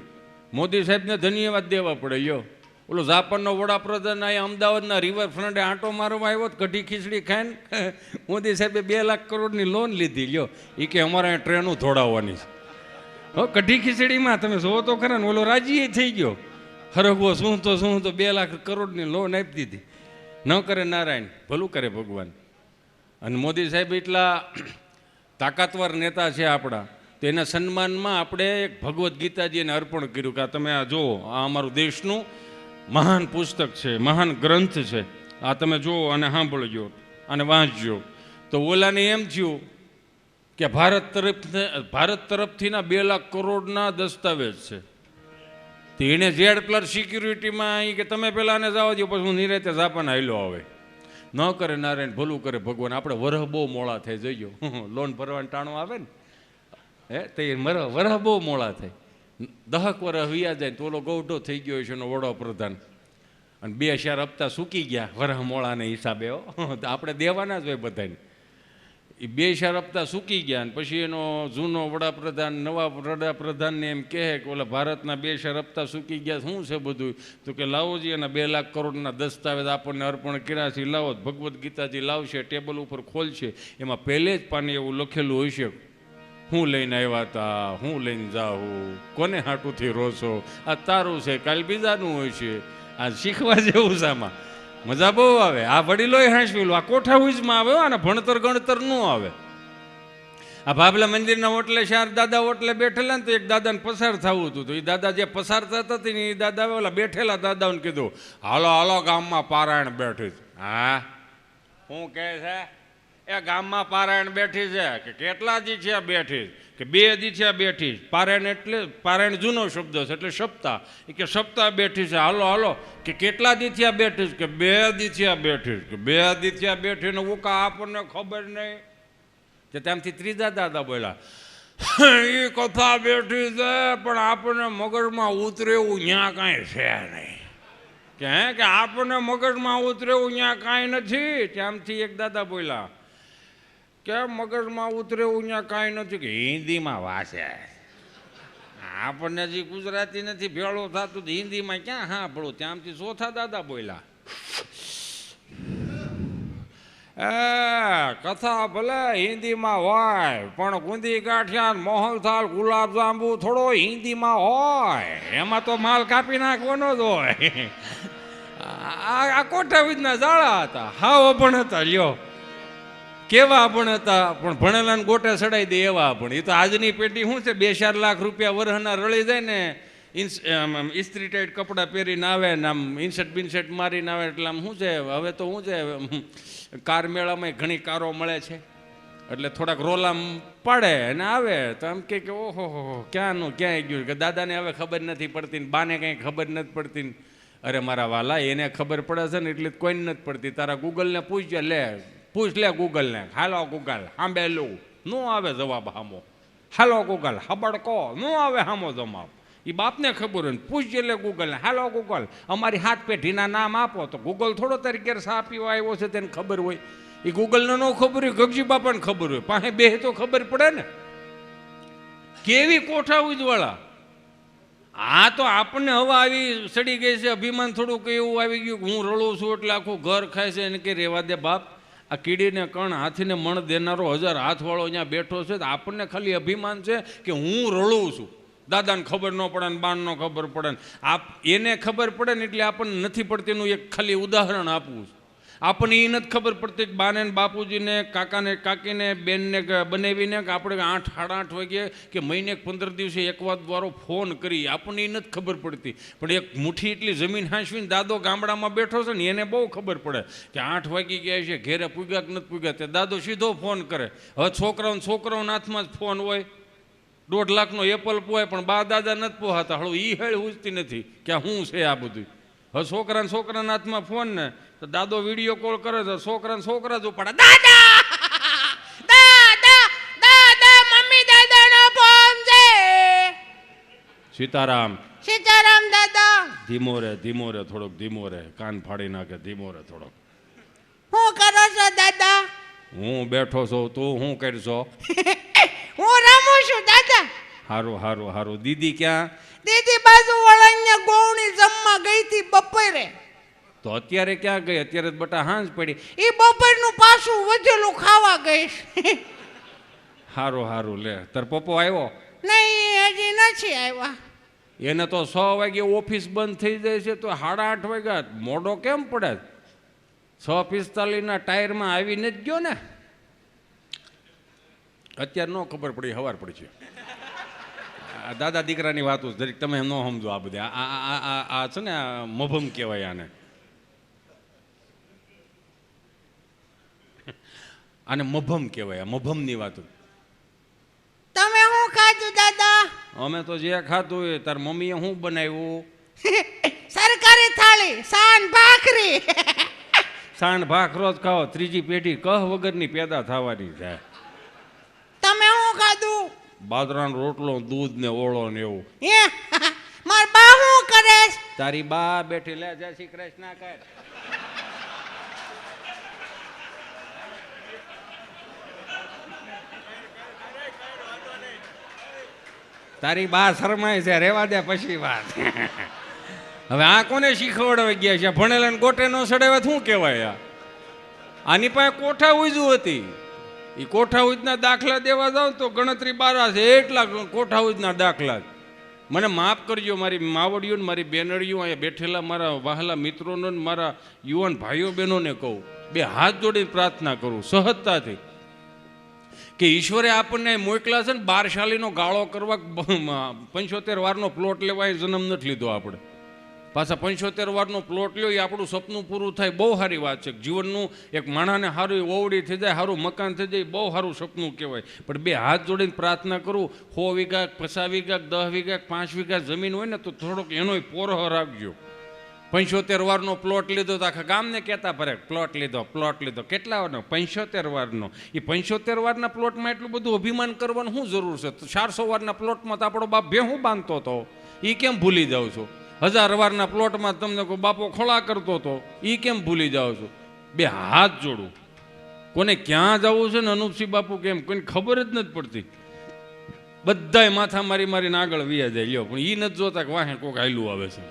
મોદી સાહેબને ધન્યવાદ દેવા પડે. યો ઓલો જાપાનનો વડાપ્રધાન અહીંયા અમદાવાદના રિવરફ્રન્ટે આંટો મારવા આવ્યો, કઢી ખીચડી ખાઈને મોદી સાહેબે 2 લાખ કરોડની લોન લીધી. લ્યો એ કે અમારે અહીંયા ટ્રેનો ધોડાવવાની છે. હો કઢી ખીચડીમાં તમે જોવો તો ખરા ને. ઓલો રાજી થઈ ગયો, હરગવો શું તો 2 લાખ કરોડની લોન આપી દીધી. ન કરે નારાયણ, ભલું કરે ભગવાન. અને મોદી સાહેબ એટલા તાકાતવર નેતા છે આપણા, તો એના સન્માનમાં આપણે એક ભગવદ્ ગીતાજીને અર્પણ કર્યું કે તમે આ જુઓ, આ અમારું દેશનું મહાન પુસ્તક છે, મહાન ગ્રંથ છે, આ તમે જુઓ અને સાંભળજો અને વાંચજો. તો ઓલાને એમ થયું કે ભારત તરફથીના 2 લાખ કરોડના દસ્તાવેજ છે. તો એને Z+ સિક્યુરિટીમાં કે તમે પહેલાં આને જવા દો, પછી હું નિરાતે જાપાન હાલ્યો આવે. ન કરે નારાયણ, ભલું કરે ભગવાન. આપણે વરહ બહુ મોડા થઈ જઈયો, લોન ભરવાનું ટાણું આવે ને તો એ વરહ બહુ મોડા થાય. 10 વર્ષ વ્યા જાય તો ઓલો ગૌઢો થઈ ગયો છે એનો વડાપ્રધાન, અને 2-4 હપ્તા સૂકી ગયા વરહ મોડાને હિસાબે. આપણે દેવાના જ હોય બધાને. એ 2-4 હપ્તા સૂકી ગયા અને પછી એનો જૂનો વડાપ્રધાન નવા વડાપ્રધાનને એમ કહે કે ઓલા ભારતના 2-4 હપ્તા સૂકી ગયા, શું છે બધું? તો કે લાવોજી એના 2 લાખ કરોડના દસ્તાવેજ આપણને અર્પણ કર્યા છે, લાવો. ભગવદ્ ગીતાજી લાવશે, ટેબલ ઉપર ખોલશે, એમાં પહેલે જ પાને એવું લખેલું હોય છે, હું લઈને આવ્યા હતા, હું લઈને જાઉં, કોને હાટુથી રોશો, આ તારું છે, કાલ બીજાનું હોય છે. આ શીખવા જેવું છે, આમાં મજા બહુ આવે. આ વડીલોય હાંસવેલું, આ કોઠા ઉજમાં આવે, અને ભણતર ગણતર ન આવે. આ ભાભલા મંદિરના ઓટલે 4 દાદા ઓટલે બેઠેલા ને તો એક દાદાને પસાર થવું હતું. તો એ દાદા જે પસાર થતા હતી ને એ દાદા ઓલા બેઠેલા દાદાઓને કીધું, હાલો હાલો ગામમાં પારાયણ બેઠી છે. હા શું કહે છે? એ ગામમાં પારાયણ બેઠી છે. કે કેટલા દી છે બેઠી? કે 2 દીથિયા બેઠી છે. પારાયણ એટલે પારાયણ જૂનો શબ્દ છે એટલે સપ્તાહ. એ કે સપ્તાહ બેઠી છે. હાલો હાલો કે કેટલા દીથિયા બેઠી છે? કે 2 દીથિયા બેઠી છે. કે 2 દીથિયા બેઠીને ઉકા આપણને ખબર નહીં. કે ત્યાંથી ત્રીજા દાદા બોલ્યા, એ કથા બેઠી છે પણ આપણને મગજમાં ઉતરે એવું ત્યાં કાંઈ છે નહીં. કે આપણને મગજમાં ઉતરે એવું ત્યાં કાંઈ નથી. ત્યાંથી એક દાદા બોલ્યા કે મગજમાં ઉતરે એવું ત્યાં કાંઈ નથી, કે હિન્દીમાં વાંચે. આપણને જે ગુજરાતી નથી ભેળું થતું હિન્દીમાં ક્યાં સાંભળું. ત્યાંથી ચોથા દાદા બોલ્યા, કથા ભલે હિન્દીમાં હોય પણ ગુંદી ગાંઠિયા મોહનથાળ ગુલાબજાંબુ થોડો હિન્દીમાં હોય, એમાં તો માલ કાપી નાખવાનો જ હોય. આ કોઠાવીજના જાળા હતા, હાવ અભણ હતા. લ્યો કેવા અભણ હતા, પણ ભણેલા ને ગોટે ચડાવી દે એવા અભણ. એ તો આજની પેઢી શું છે, 2-4 લાખ રૂપિયા વરહના રળી જાય ને, ઇસ્ત્રી ટાઈટ કપડાં પહેરીને આવે ને આમ ઇન્સર્ટ બિન્સર્ટ મારીને આવે. એટલે આમ શું છે, હવે તો શું છે, કાર મેળામાં ઘણી કારો મળે છે એટલે થોડાક રોલામ પાડે અને આવે તો આમ કે ઓહો ક્યાંનું ક્યાંય ગયું. કે દાદાને હવે ખબર નથી પડતી ને બાને કંઈ ખબર નથી પડતી. અરે મારા વાલા, એને ખબર પડે છે ને એટલે કોઈને નથી પડતી. તારા ગૂગલને પૂછ લે ગૂગલને. હાલો ગૂગલ સાંભે લો, નો આવે જવાબ હામો. હાલો ગૂગલ હબડકો, નો આવે હામો જવાબ. એ બાપને ખબર હોય ને પૂછજે લે ગૂગલને. હાલો ગૂગલ અમારી 7 પેઢીના નામ આપો. તો ગૂગલ થોડો તારી ઘેર સા પીવા આવ્યો છે તેને ખબર હોય. એ ગૂગલને ન ખબર હોય, ગગજી બાપાને ખબર હોય. પાસે બે તો ખબર પડે ને. કેવી કોઠા ઉજવાળા. આ તો આપણને હવે આવી સડી ગઈ છે અભિમાન થોડુંક એવું આવી ગયું કે હું રડું છું એટલે આખું ઘર ખાય છે. એને કે રેવા દે બાપ, આ કીડીને કણ હાથીને મણ દેનારો 1000 હાથવાળો અહીંયા બેઠો છે. તો આપણને ખાલી અભિમાન છે કે હું રડું છું. દાદાને ખબર ન પડે ને બાન ન ખબર પડે ને એને ખબર પડે ને એટલે આપણને નથી પડતી. એનું એક ખાલી ઉદાહરણ આપવું છે. આપણને એ નથી ખબર પડતી કે બાને બાપુજીને કાકાને કાકીને બેનને બનાવીને કે આપણે 8-8:30 વાગે કે મહિને 15 દિવસે એકવાર વારો ફોન કરી. આપણને એ નથી ખબર પડતી. પણ એક મુઠ્ઠી એટલી જમીન હાંસવીને દાદો ગામડામાં બેઠો છે ને એને બહુ ખબર પડે કે 8 વાગી ગયા છે, ઘેરે પૂગ્યા કે નથી પૂગ્યા. તે દાદો સીધો ફોન કરે. હવે છોકરાઓના હાથમાં જ ફોન હોય. 1.5 લાખનો એપલ પોય પણ બા દાદા નથી પોહાતા. હળું ઈ હેળ ઉજતી નથી કે શું છે આ બધું. હવે છોકરાના હાથમાં ફોન ને તો દાદો વિડીયો કોલ કરે તો છોકરા જ ઉપાડે. દાદા દાદા દાદા મમ્મી દાદાનો ફોન છે. સીતારામ દાદા. ધીમો રે થોડોક ધીમો રે. કાન ફાડી નાખે. ધીમો રે થોડોક.
હું કરો છો દાદા?
હું બેઠો છું. તું શું કરશો?
હું રમું છું દાદા.
હારું. દીદી ક્યાં?
દીદી બાજુ વળાંગને ગોવણી જમવા ગઈ હતી બપોરે.
તો અત્યારે ક્યાં ગઈ? અત્યારે જ બટા હાંજ પડી.
એ બપોરનું પાછું વધેલું ખાવા ગઈ.
હારું લે. તાર પપ્પો આવ્યો?
નહીં, હજી નથી આવ્યા.
એને તો 6 વાગે ઓફિસ બંધ થઈ જાય છે તો 8:30 વાગ્યા. મોડો કેમ પડે? 6:45 ટાયરમાં આવીને જ ગયો ને. અત્યારે ન ખબર પડી, હવાર પડી છે. દાદા દીકરાની વાતો જરીક તમે ન સમજો. આ બધી આ છે ને મભમ કહેવાય આને. આને મભમ કહેવાય. મભમની વાતો.
તમે શું ખાધું દાદા?
અમે તો જે ખાધું એ. તાર મમ્મીએ શું બનાવ્યું?
સરકારી થાળી, સાન ભાખરી.
સાણ ભાખરો જ ખાઓ. 3જી પેઢી કહ વગરની પેદા થવાની છે.
તમે શું ખાધું?
બાજરાનો રોટલો, દૂધ ને ઓળો ને એવું.
માર બા શું કરે?
તારી બા બેઠી. લે જય શ્રી કૃષ્ણ કર. તારી બા શરમાય છે, રેવા દે પછી વાત. હવે આ કોને શીખવાડવા ગયા છે? ભણેલા ને ગોટે નો સડાવ્યા શું કહેવાય? આની પાસે કોઠા ઉજવું હતી. એ કોઠા ઉજના દાખલા દેવા જાવ તો ગણતરી 12 છે. એટલા કોઠા ઉજના દાખલા. મને માફ કરજો મારી માવડીઓ ને મારી બેનડીઓ, અહીંયા બેઠેલા મારા વહાલા મિત્રોનો ને મારા યુવાન ભાઈઓ બહેનોને કહું, 2 હાથ જોડીને પ્રાર્થના કરું સહજતાથી કે ઈશ્વરે આપણને મોકલા છે ને 12 શાલીનો ગાળો કરવા. 75 વારનો પ્લોટ લેવા જન્મ નથી લીધો આપણે. પાછા 75 વારનો પ્લોટ લ્યો એ આપણું સપનું પૂરું થાય બહુ સારી વાત છે. જીવનનું એક માણસને સારું ઓવડી થઈ જાય, સારું મકાન થઈ જાય, બહુ સારું સપનું કહેવાય. પણ બે હાથ જોડીને પ્રાર્થના કરું, 100 વીઘા 50 વીઘા 10 વીઘા 5 વીઘા જમીન હોય ને તો થોડોક એનોય પોરહ રાખજો. 75 વારનો પ્લોટ લીધો તો આખા ગામને કહેતા ફરે પ્લોટ લીધો. કેટલા વારનો? 75 વારનો. એ 75 વારના પ્લોટમાં એટલું બધું અભિમાન કરવાનું શું જરૂર છે? 400 વારના પ્લોટમાં તો આપણો બાપ ભેહું બાંધતો હતો, એ કેમ ભૂલી જાઓ છો? 1000 વારના પ્લોટમાં તમને કોઈ બાપો ખોળા કરતો હતો, એ કેમ ભૂલી જાઓ છો? બે હાથ જોડું. કોને ક્યાં જવું છે ને અનુપસિંહ બાપુ કેમ કોઈને ખબર જ નથી પડતી. બધાય માથા મારીને આગળ વ્યા જાય લ્યો, પણ એ નથી જોતા કે વાહે કોઈક હાયલું આવે છે.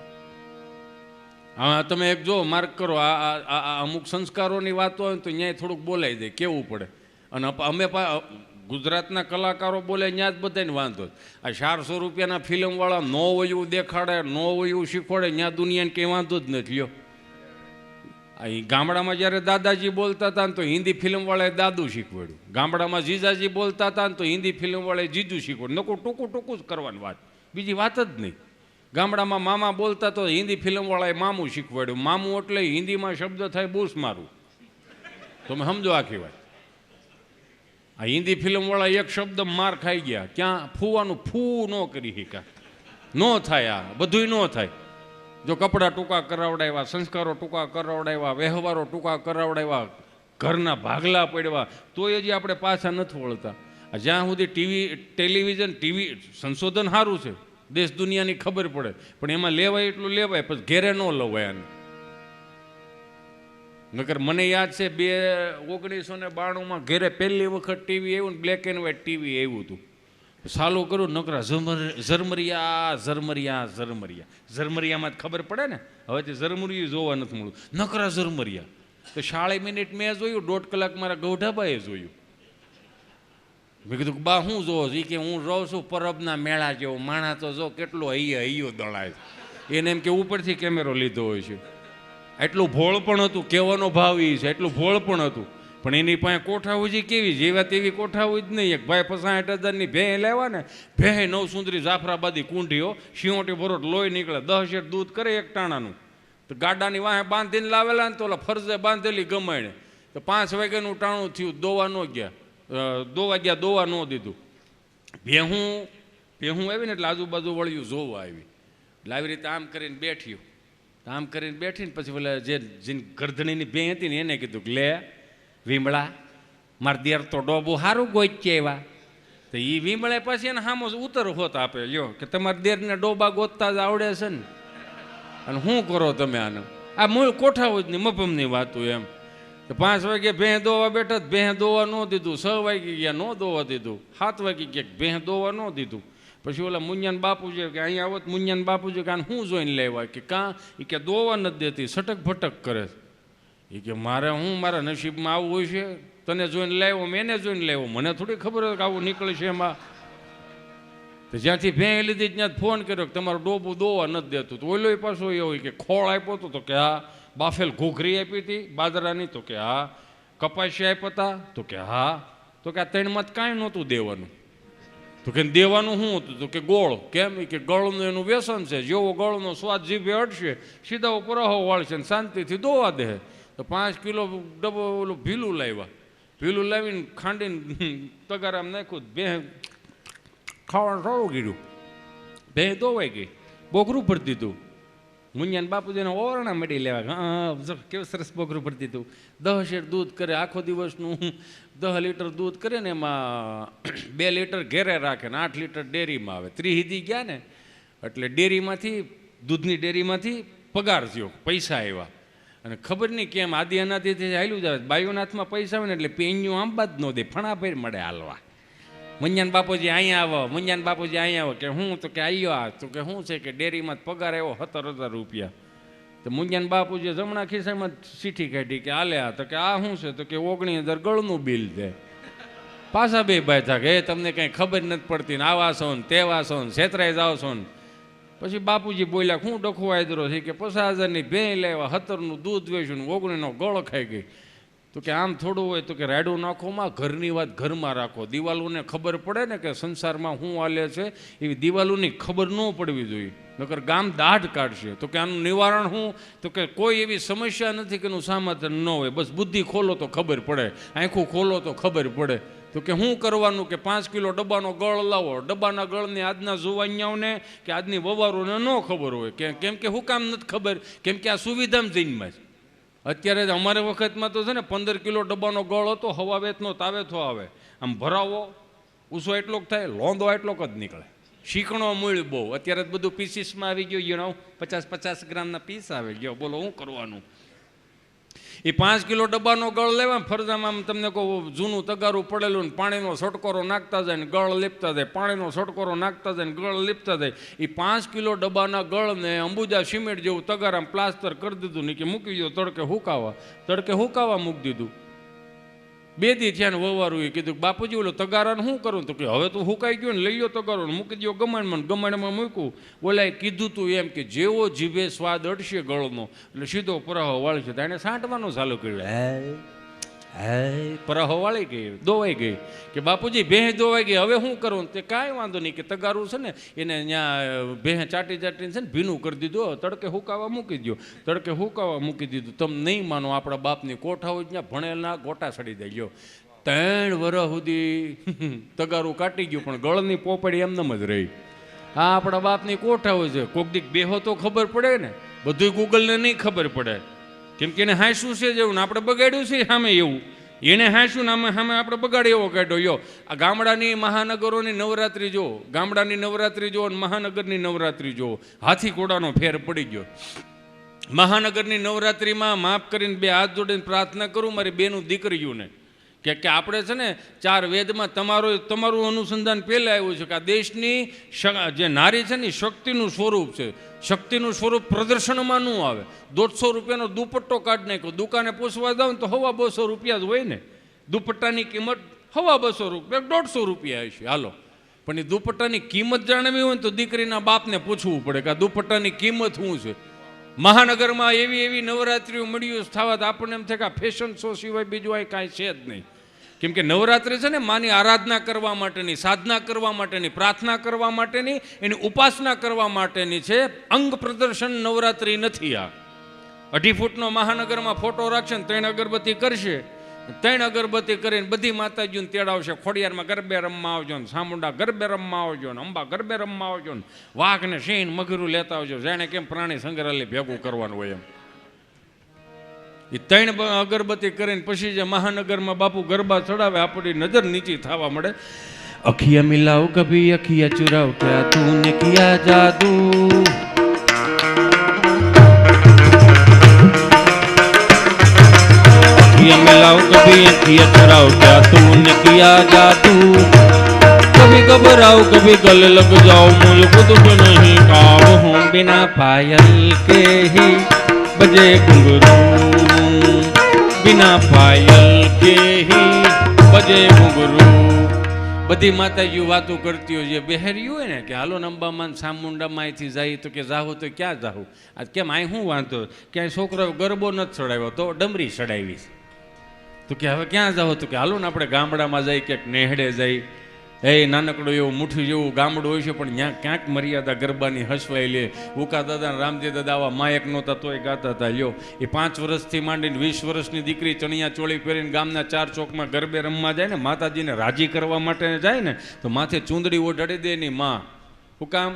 હા, તમે એક જો માર્ક કરો, આ અમુક સંસ્કારોની વાતો હોય તો ત્યાં થોડુંક બોલાઈ દે, કેવું પડે. અને અમે ગુજરાતના કલાકારો બોલે ત્યાં જ બધાને વાંધો. આ 400 રૂપિયાના ફિલ્મવાળા નો વયું દેખાડે, નો વયું શીખવાડે, ત્યાં દુનિયાને કંઈ વાંધો જ નથી લ્યો. અહીં ગામડામાં જ્યારે દાદાજી બોલતા હતા ને તો હિન્દી ફિલ્મવાળાએ દાદુ શીખવાડ્યું. ગામડામાં જીજાજી બોલતા હતા ને તો હિન્દી ફિલ્મવાળાએ જીજુ શીખવાડ્યું. નકું ટૂંકું જ કરવાની વાત, બીજી વાત જ નહીં. ગામડામાં મામા બોલતા તો હિન્દી ફિલ્મવાળાએ મામું શીખવાડ્યું. મામું એટલે હિન્દીમાં શબ્દ થાય બૂસ મારું. તમે સમજો આખી વાત. આ હિન્દી ફિલ્મવાળા એક શબ્દ માર ખાઈ ગયા, ક્યાં ફૂવાનું ફૂ ન કરી શીખ્યા. ન થાય, આ બધું ન થાય. જો કપડાં ટૂંકા કરાવડાવ્યા, સંસ્કારો ટૂંકા કરાવડાવ્યા, વ્યવહારો ટૂંકા કરાવડાવ્યા, ઘરના ભાગલા પડ્યા, તોય હજી આપણે પાછા નથી વળતા. જ્યાં સુધી ટેલિવિઝન સંશોધન સારું છે, દેશ દુનિયાની ખબર પડે, પણ એમાં લેવાય એટલું લેવાય, પછી ઘેરે ન લવાય આને. નકર મને યાદ છે 1992માં ઘેરે પહેલી વખત ટીવી આવ્યું ને, બ્લેક એન્ડ વ્હાઇટ ટીવી આવ્યું હતું. ચાલુ કરું, નકરા ઝરમરિયામાં જ ખબર પડે ને, હવે તે ઝરમરિયું જોવા નથી મળ્યું. નકરા ઝરમરિયા તો 40 મિનિટ મેં જોયું, 1.5 કલાક મારા ગૌઢાબાએ જોયું. મેં કીધું બા હું જોવો છો? કે હું રહું છું પરબના મેળા જેવો. માણા તો જો કેટલો હૈયો દળાય. એને એમ કે ઉપરથી કેમેરો લીધો હોય છે. એટલું ભોળ પણ હતું, કહેવાનો ભાવ એ છે, એટલું ભોળ પણ હતું. પણ એની પાસે કોઠા હોય કેવી જેવા તેવી કોઠા હોય જ નહીં. એક ભાઈ 65,000ની ભેં લેવા ને, ભેં 9 સુંદરી જાફરાબાદી કુંઢીઓ, શિયોટી ભરોટ લોહી નીકળે, 10 શેર દૂધ કરે એક ટાણાનું. તો ગાડાની વાહે બાંધીને લાવેલા ને તો ઓલા ફરજે બાંધેલી ગમાઈને તો 5 વાગ્યાનું ટાણું થયું, દોવા ન ગયા. દોવા ન દીધું. ભેહું આવી ને એટલે આજુબાજુ વળ્યું જોવા આવી. એટલે આવી રીતે આમ કરીને બેઠીને પછી પેલા જે ગરધણીની ભેં હતી ને એને કીધું કે લે વીમળા, માર દેર તો ડોબું સારું ગોચ્યા એવા. તો એ વીમળે પછી એને સામો ઉત્તર હોત આપે, લ્યો કે તમારા દેરને ડોબા ગોતતા જ આવડે છે ને, અને શું કરો તમે આને? આ મૂળ કોઠાઓ જ નહીં, મફમની વાતું એમ. તો 5 વાગે ભેં દોવા બેઠા, ભેં દોવા ન દીધું. 6 વાગે ગયા, ન દોવા દીધું. 7 વાગે ગયા, ભેં દોવા ન દીધું. પછી ઓલા મુંજાન બાપુજી કે અહીંયા આવો, મુંજાન બાપુજી કે આને શું જોઈને લેવા? કે કાં? એ કે દોવા નથી દેતી, સટક ભટક કરે. એ કે મારા નસીબમાં આવું હોય છે? તને જોઈને લાવ્યો, મેં એને જોઈને લાવ્યો, મને થોડી ખબર હોય કે આવું નીકળે છે એમાં. તો જ્યાંથી ભેં લીધી ત્યાં ફોન કર્યો કે તમારું ડોબું દોવા નથી દેતું. તો ઓલો પાછો એ હોય કે ખોળ આપ્યો હતો? તો કે હા. બાફેલ ઘૂઘરી આપી હતી બાજરાની? તો કે હા. કપાસી આપ્યા હતા? તો કે હા. તો કે આ 3માં કાંઈ નહોતું દેવાનું. તો કે દેવાનું શું હતું? તો કે ગોળ. કેમ? કે ગળનું એનું વ્યસન છે, જેવો ગળનો સ્વાદ જીભે અડશે સીધા ઉપર વાળશે ને શાંતિથી દોવા દે. તો 5 કિલો ડબ્બો ઓલું ભીલું લાવ્યા. ભીલું લાવીને ખાંડીને તગારામાં નાખ્યું, ભેં ખાવાનું સારું કર્યું, ભેં દોવાઈ ગઈ, બોગરું ભરી દીધું. મુંજાન બાપુજીને ઓરણા મળી લેવા, હા કેવું સરસ બોગરું ભરી દીધું. 10 શેર દૂધ કરે, આખો દિવસનું 10 લીટર દૂધ કરે ને એમાં 2 લીટર ઘેરે રાખે ને 8 લીટર ડેરીમાં આવે. ત્રિહિદી ગયા ને એટલે ડેરીમાંથી, દૂધની ડેરીમાંથી પગાર થયો, પૈસા આવ્યા. અને ખબર નહીં કેમ આદિ અનાદિથી હાલ્યું જ આવે. બાયુના હાથમાં પૈસા આવે ને એટલે પેન્યું આંબા જ ન દે, ફણાફેર મળે હાલવા. મુંજાન બાપુજી અહીંયા આવો, મુંજાન બાપુજી અહીંયા આવો. કે હું? તો કે આવ્યો. આ તો કે શું છે? કે ડેરીમાં પગાર આવ્યો 17,000 રૂપિયા. તો મુંજાન બાપુજીએ જમણા ખિસ્સામાં ચીઠી કાઢી કે આલે. આ તો કે આ શું છે? તો કે 19,000 ગળનું બિલ છે. પાછા બે ભાઈ થા કે તમને કંઈ ખબર નથી પડતી ને આવા છો ને તેવા છો ને છેતરાઈ જાઓ છો ને. પછી બાપુજી બોલ્યા શું ડખો આદરો છે? કે 50,000ની ભેં લેવા, 17નું દૂધ વેચ્યું ને 19નો ગળ ખાઈ ગઈ. તો કે આમ થોડું હોય તો કે રાયડું નાખોમાં ઘરની વાત ઘરમાં રાખો. દિવાલોને ખબર પડે ને કે સંસારમાં શું હાલે છે એવી દિવાલોની ખબર ન પડવી જોઈએ, નકર ગામ દાઢ કાઢશે. તો કે આનું નિવારણ શું? તો કે કોઈ એવી સમસ્યા નથી કે એનું સમાધાન ન હોય, બસ બુદ્ધિ ખોલો તો ખબર પડે, આંખું ખોલો તો ખબર પડે. તો કે શું કરવાનું? કે 5 કિલો ડબ્બાનો ગળ લાવો. ડબ્બાના ગળને આજના જુવાનિયાઓને કે આજની વવારોને ન ખબર હોય. કેમ કે શું કામ નથી ખબર? કેમ કે આ સુવિધામાં જઈનમાં છે. અત્યારે અમારે વખતમાં તો છે ને 15 કિલો ડબ્બાનો ગળ હતો, હવા વેતનો તાવેથો આવે, આમ ભરાવો ઊંચો એટલોક થાય, લોંદો એટલોક જ નીકળે, શીકણો મૂળ બહુ. અત્યારે બધું પીસીસમાં આવી ગયું, 50 ગ્રામના પીસ આવી ગયો. બોલો શું કરવાનું? એ 5 કિલો ડબ્બાનો ગળ લેવા ફરજામાં તમને કહું જૂનું તગારું પડેલું ને પાણીનો છટકોરો નાખતા જાય ને ગળ લીપતા જાય, પાણીનો છટકોરો નાખતા જાય ને ગળ લીપતા જાય. એ 5 કિલો ડબ્બાના ગળને અંબુજા સિમેન્ટ જેવું તગારામાં પ્લાસ્ટર કરી દીધું ને કે મૂકી દો તડકે હુકાવા મૂકી દીધું. 2 દી થયા ને વવારું એ કીધું બાપુજી ઓલો તગારાને શું કરું? તો કે હવે તો હુકાઈ ગયો ને લઈ લો તગારો મૂકી દો ગમાણમાં મૂક્યું. ઓલાએ કીધું તું એમ કે જેવો જીભે સ્વાદ અડશે ગળનો એટલે સીધો પરાહો વાળશે. તો એને સાંટવાનું ચાલુ કર્યું. પરાહો વાળી ગઈ, દોવાઈ ગઈ. કે બાપુજી ભેંસ દોવાઈ ગઈ, હવે શું કરું? તે કાંઈ વાંધો નહીં, કે તગારું છે ને એને ત્યાં ભેંસ ચાટીને છે ને ભીનું કરી દીધું, તડકે હુકાવા મૂકી દો. તડકે હુકાવા મૂકી દીધું. તમે નહીં માનો, આપણા બાપની કોઠા હોય ત્યાં ભણેલના ગોટા સડી દઈ ગયો. 3 વર્ષ સુધી તગારું કાટી ગયું પણ ગળની પોપડી એમનેમ જ રહી. આ આપણા બાપની કોઠા હોય છે. કોક દીક બેહો તો ખબર પડે ને, બધું ગૂગલને નહીં ખબર પડે. કેમ કે એને હાંસું છે જેવું ને આપણે બગાડ્યું છે સામે એવું. એને હાંસું ને સામે આપણે બગાડી એવો કાઢ્યો. યો આ ગામડાની મહાનગરોની નવરાત્રિ જો, ગામડાની નવરાત્રિ જો અને મહાનગરની નવરાત્રિ જો, હાથી ઘોડાનો ફેર પડી ગયો. મહાનગરની નવરાત્રિમાં માફ કરીને 2 હાથ જોડીને પ્રાર્થના કરું મારી બેનું દીકરીઓને કે આપણે છે ને 4 વેદમાં તમારું અનુસંધાન પહેલાં આવ્યું છે કે આ દેશની જે નારી છે ને શક્તિનું સ્વરૂપ છે. શક્તિનું સ્વરૂપ પ્રદર્શનમાં ન આવે. 150 રૂપિયાનો દુપટ્ટો કાઢી નાખ્યો, દુકાને પૂછવા જાવ ને તો 250 રૂપિયા જ હોય ને. દુપટ્ટાની કિંમત 250 રૂપિયા, 150 રૂપિયા હશે હાલો. પણ એ દુપટ્ટાની કિંમત જાણવી હોય ને તો દીકરીના બાપને પૂછવું પડે કે આ દુપટ્ટાની કિંમત શું છે. મહાનગરમાં એવી નવરાત્રિઓ મળ્યું થવા તો આપણને એમ થાય કે આ ફેશન શો સિવાય બીજું આ કાંઈ છે જ નહીં. કેમ કે નવરાત્રિ છે ને માની આરાધના કરવા માટેની, સાધના કરવા માટેની, પ્રાર્થના કરવા માટેની, એની ઉપાસના કરવા માટેની છે. અંગ પ્રદર્શન નવરાત્રિ નથી. આ 2.5 ફૂટનો મહાનગરમાં ફોટો રાખશે ને 3 અગરબત્તી કરશે, 3 અગરબત્તી કરીને બધી માતાજીઓને તેડાવશે. ખોડિયારમાં ગરબે રમવા આવજો ને, સામુંડા ગરબે રમવા આવજો ને, અંબા ગરબે રમવા આવજો ને, વાઘ ને સિંહ મગરું લેતા આવજો. જાણે કેમ પ્રાણી સંગ્રહાલય ભેગું કરવાનું હોય એમ. એ 3 અગરબત્તી કરીને પછી જે મહાનગરમાં બાપુ ગરબા ચડાવે આપણી નજર નીચી થવા મળે. અખિયા મિલાવ કભી અખિયા ચુરાવ ક્યા તૂને કિયા જાદુ, अखियाँ मिलाओ कभी अखियाँ चुराओ क्या तूने किया जादू, कभी घबराओ कभी गले लग जाओ मुझे खुद भी नहीं काव हूँ, बिना पायल के ही बजे घुंघरू, बिना पायल के ही बजे घुंघरू. બધી માતાજીઓ વાતો કરતી હોય, જે બહેરી હોય ને કે હાલો અંબામાં સામુંડામાં અહીંથી જાય તો કે જાહું તો ક્યાં જાહું, આ કેમ અહીં શું વાંધો, ક્યાંય છોકરો ગરબો નથી ચડાવ્યો તો ડમરી ચડાવી, તો કે હવે ક્યાં જાઓ, તો કે હાલો ને આપણે ગામડામાં જાય ક્યાંક નેહડે જાય. એ નાનકડું એવું મુઠ્ઠી જેવું ગામડું હોય છે પણ ત્યાં ક્યાંક મર્યાદા ગરબાની હસવાઈ લે. ઉકા દાદા રામજી દાદા આવા માયક નહોતા તોય ગાતા હતા. લ્યો એ 5 વર્ષથી માંડીને 20 વર્ષની દીકરી ચણિયા ચોળી પહેરીને ગામના 4 ચોકમાં ગરબે રમવા જાય ને, માતાજીને રાજી કરવા માટે જાય ને તો માથે ચૂંદડી ઓઢાડી દે એની માં. શું કામ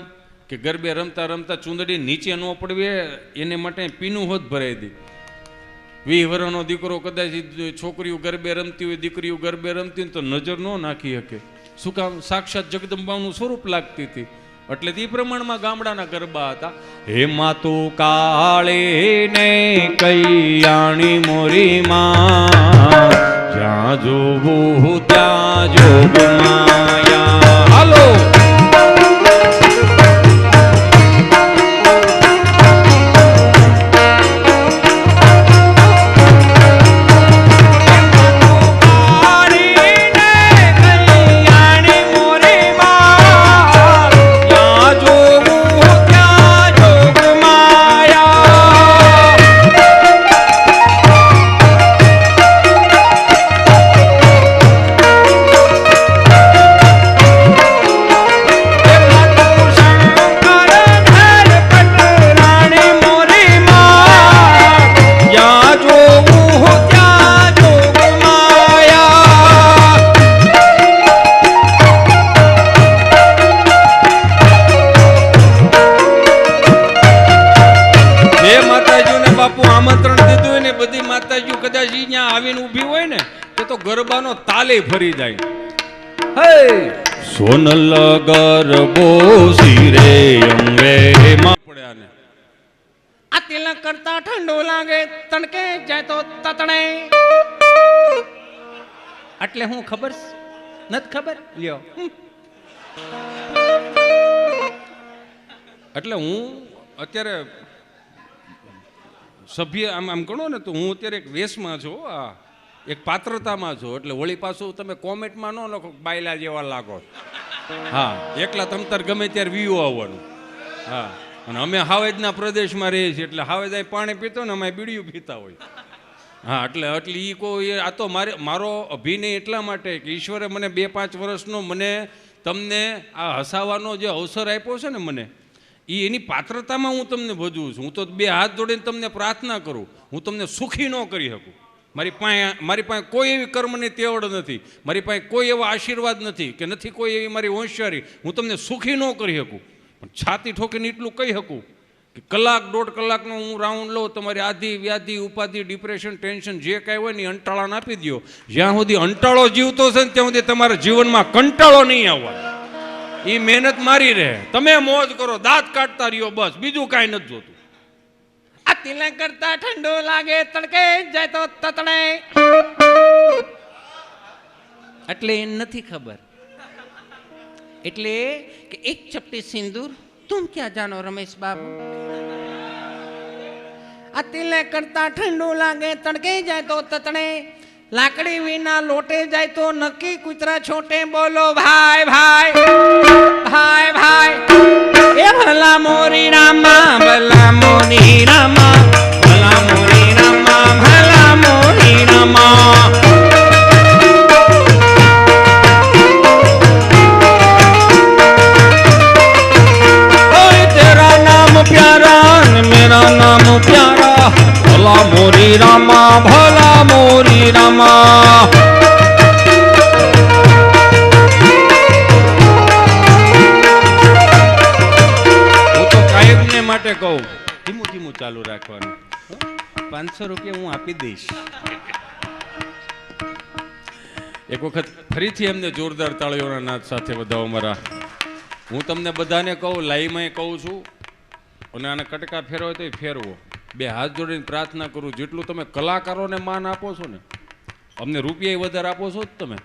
કે ગરબે રમતા રમતા ચૂંદડી નીચે ન પડવે એને માટે પીનું હોત ભરાઈ દે. 20 વર્ષનો દીકરો કદાચ છોકરીઓ ગરબે રમતી હોય, દીકરીઓ ગરબે રમતી હોય તો નજર ન નાખી શકે. શું કામ? સાક્ષાત જગદંબાનું સ્વરૂપ લાગતી હતી. એટલે તે પ્રમાણમાં ગામડાના ગરબા હતા. હે માતુ કાળે ને કૈયાણી મોરી માં, જ્યાં જોવું ત્યાં જોગ માયા. હાલો ને તે તો ગરબાનો તાલે ફરી જાય. હે સોનલ ગરબો સિરે અંગે માં પડ્યા ને
આ તિલક કરતા ઠંડો લાગે તણકે જાય તો તતણે. એટલે હું ખબર નથી ખબર લ્યો.
એટલે હું અત્યારે સભ્ય આમ ગણો ને તો હું અત્યારે એક વેશમાં છું, આ એક પાત્રતામાં છું. એટલે વળી પાછું તમે કોમેન્ટમાં ન લખો બાયલા જેવા લાગો. હા, એકલા તમતાર ગમે ત્યારે વ્યૂ આવવાનું. હા, અને અમે હાવેજના પ્રદેશમાં રહીએ છીએ એટલે હાવેજ અહીં પાણી પીતો ને અમે બીડીયું પીતા હોય. હા, એટલે એ કોઈ આ તો મારો અભિનય એટલા માટે કે ઈશ્વરે મને 2-5 વર્ષનો મને તમને આ હસાવાનો જે અવસર આપ્યો છે ને મને, એની પાત્રતામાં હું તમને ભજવું છું. હું તો 2 હાથ જોડીને તમને પ્રાર્થના કરું, હું તમને સુખી ન કરી શકું. મારી પાસે કોઈ એવી કર્મની તેવડ નથી, મારી પાસે કોઈ એવો આશીર્વાદ નથી કે નથી કોઈ એવી મારી હોશિયારી, હું તમને સુખી ન કરી શકું. પણ છાતી ઠોકીને એટલું કહી શકું કે 1-1.5 કલાકનો હું રાઉન્ડ લઉં, તમારી આધિ વ્યાધિ ઉપાધિ ડિપ્રેશન ટેન્શન જે કાંઈ હોય ને અંટાળાને આપી દો. જ્યાં સુધી અંટાળો જીવતો છે ને ત્યાં સુધી તમારા જીવનમાં કંટાળો નહીં આવવાનો. એ મહેનત મારી રહે, તમે મોજ કરો, દાંત કાઢતા રહ્યો, બસ બીજું કાંઈ નથી જોતું.
આ તિલક કરતા ઠંડો લાગે તણકે જાય તો તતણે. એટલે એ નથી ખબર. એટલે કે એક ચપટી સિંદૂર તુમ ક્યાં જાનો રમેશ બાબુ. આ તિલક કરતા ઠંડો લાગે તણકે જાય તો તતણે. લાકડી વિના લોટે જાય તો નક્કી કૂતરા છોટે. બોલો ભાઈ ભાઈ ભાઈ ભાઈ. એ ભલા મોરી રામા ભલા મોરી રામા ભલા મોરી રામા ભલા મોરી રામા.
तेरा नाम प्यारा मेरा नाम प्यारा भला मोरी रामा भला मोरी रामा. હું તો કાયમને માટે કહું, ધીમું ધીમું ચાલુ રાખવાનું.
500 રૂપિયા હું આપી દઈશ.
એક વખત ફરીથી એમને જોરદાર તાળીઓના નાદ સાથે વધાવો મારા. હું તમને બધાને કહું, લાઈમાં કહું છું, અને આને કટકા ફેરવો તો ફેરવો. 2 હાથ જોડીને પ્રાર્થના કરું, જેટલું તમે કલાકારોને માન આપો છો ને, અમને રૂપિયા વધારે આપો છો જ તમે,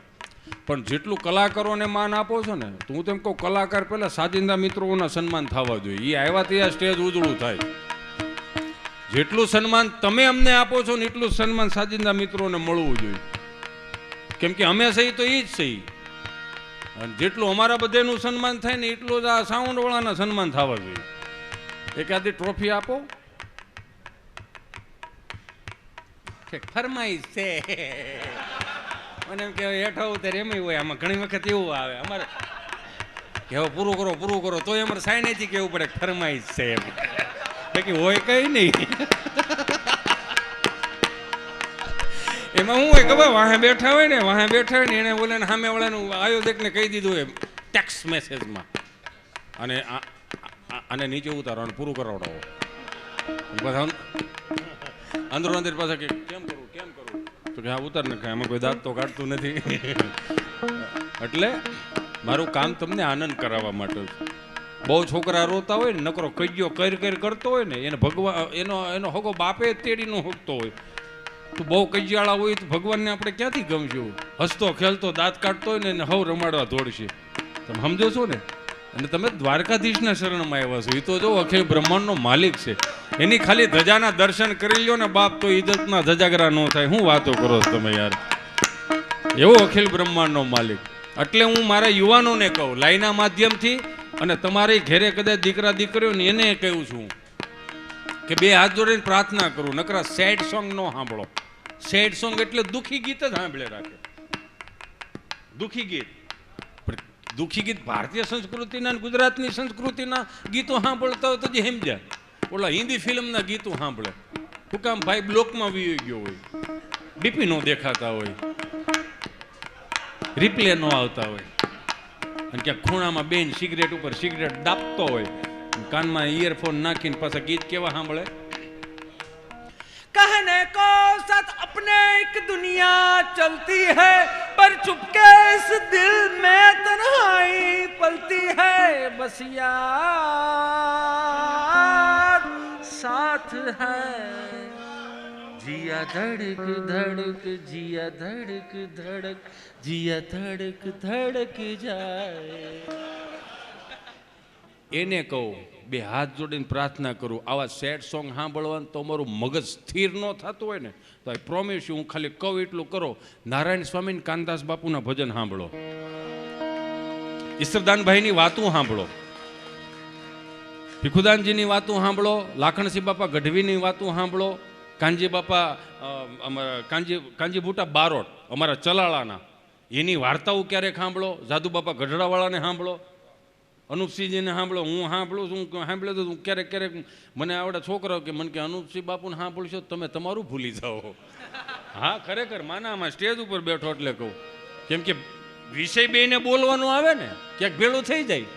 પણ જેટલું કલાકારોને માન આપો છો ને, તો હું તેમ કહું કલાકાર પહેલાં સાજિંદા મિત્રોના સન્માન થવા જોઈએ. એ આવ્યા ત્યાં સ્ટેજ ઉજળું થાય. જેટલું સન્માન તમે અમને આપો છો ને એટલું સન્માન સાજિંદા મિત્રોને મળવું જોઈએ. કેમ કે અમે સહી તો એ જ સહી, અને જેટલું અમારા બધાનું સન્માન થાય ને એટલું જ આ સાઉન્ડવાળાના સન્માન થવા જોઈએ. એકાદી ટ્રોફી આપો.
ફરમાઈશ છે મને એમ કે હેઠો ઉતર એમ હોય. આમાં ઘણી વખત એવું આવે અમારે કે હવે પૂરું કરો તો અમારે સાઈનેથી કેવું પડે ફરમાઈશ છે એમ. બાકી હોય કઈ નહીં. એમાં હું હોય ખબર, વાહે બેઠા હોય ને એને બોલે સામે વાળાનું આયોજકને કહી દીધું એમ ટેક્સ મેસેજમાં, અને આને નીચે ઉતારો અને પૂરું કરાવડાવો. બધા અંદરો અંદર પાછા કે કેમ કરું તો કે હા ઉતાર નાખે, આમાં કોઈ દાંત તો કાઢતું નથી. એટલે મારું કામ તમને આનંદ કરાવવા માટે છે. બહુ છોકરા રોતા હોય ને, નકરો કજ્યો કર કરતો હોય ને, એને ભગવાન એનો હગો બાપે તેડી નો હકતો હોય, તો બહુ કજિયાળા હોય તો ભગવાનને આપણે ક્યાંથી ગમશું? હસતો ખેલતો દાંત કાઢતો હોય ને એને હવ રમાડવા દોડશે. તમે સમજો છો ને? અને તમે દ્વારકાધીશના શરણમાં આવ્યા છો. એ તો જો અખિલ બ્રહ્માંડનો માલિક છે. એની ખાલી ધજાના દર્શન કરી લ્યો ને બાપ, તો ઇજ્જતના ધજાગરા ન થાય. શું વાતો કરો છો તમે યાર? એવો અખિલ બ્રહ્માંડનો માલિક. એટલે હું મારા યુવાનોને કહું, લાઈના માધ્યમથી, અને તમારી ઘેરે કદાચ દીકરા દીકરીઓ ને એને કહું છું કે 2 હાથ જોડીને પ્રાર્થના કરું, નકરા સેડ સોંગ નો સાંભળો. સેડ સોંગ એટલે દુઃખી ગીત જ સાંભળે રાખે. દુઃખી ગીત ભારતીય સંસ્કૃતિના ગુજરાતની સંસ્કૃતિના ગીતો સાંભળતા હોય તો જ સમજ્યા. ઓલા હિન્દી ફિલ્મના ગીતો સાંભળે. શું કામ ભાઈ બ્લોકમાં વી ગયો હોય, ડીપી નો દેખાતા હોય, રિપ્લે નો આવતા હોય, અને ક્યાંક ખૂણામાં બેન સિગરેટ ઉપર સિગરેટ દાબતો હોય, કાનમાં ઇયરફોન નાખીને પાછા ગીત કેવા સાંભળે?
कहने को सत अपने एक दुनिया चलती है पर चुपके इस दिल में तन्हाई पलती है बस यार साथ है जिया धड़क धड़क जिया धड़क धड़क जिया धड़क धड़क जाए
એને કહું બે હાથ જોડીને પ્રાર્થના કરું આવા સેડ સોંગ સાંભળવાનું તો અમારું મગજ સ્થિર ન થતું હોય ને તો આઈ પ્રોમિસ હું ખાલી કહું એટલું કરો નારાયણ સ્વામી કાનદાસ બાપુના ભજન સાંભળો ઈશ્વરદાનભાઈની વાતું સાંભળો ભીખુદાનજીની વાતું સાંભળો લાખણસિંહ બાપા ગઢવીની વાતું સાંભળો કાનજી બાપા અમારા કાનજી બુટા બારોટ અમારા ચલાળાના એની વાર્તાઓ ક્યારેક સાંભળો જાદુ બાપા ગઢડાવાળાને સાંભળો અનુપસિંહજીને સાંભળો હું સાંભળું છું સાંભળ્યો તો હું ક્યારેક ક્યારેક મને આવડે છોકરાઓ કે મને કે અનુપસિંહ બાપુને સાંભળશો તમે તમારું ભૂલી જાઓ હા ખરેખર માનામાં સ્ટેજ ઉપર બેઠો એટલે કહું કેમ કે વિષય બેને બોલવાનું આવે ને ક્યાંક ભેળું થઈ જાય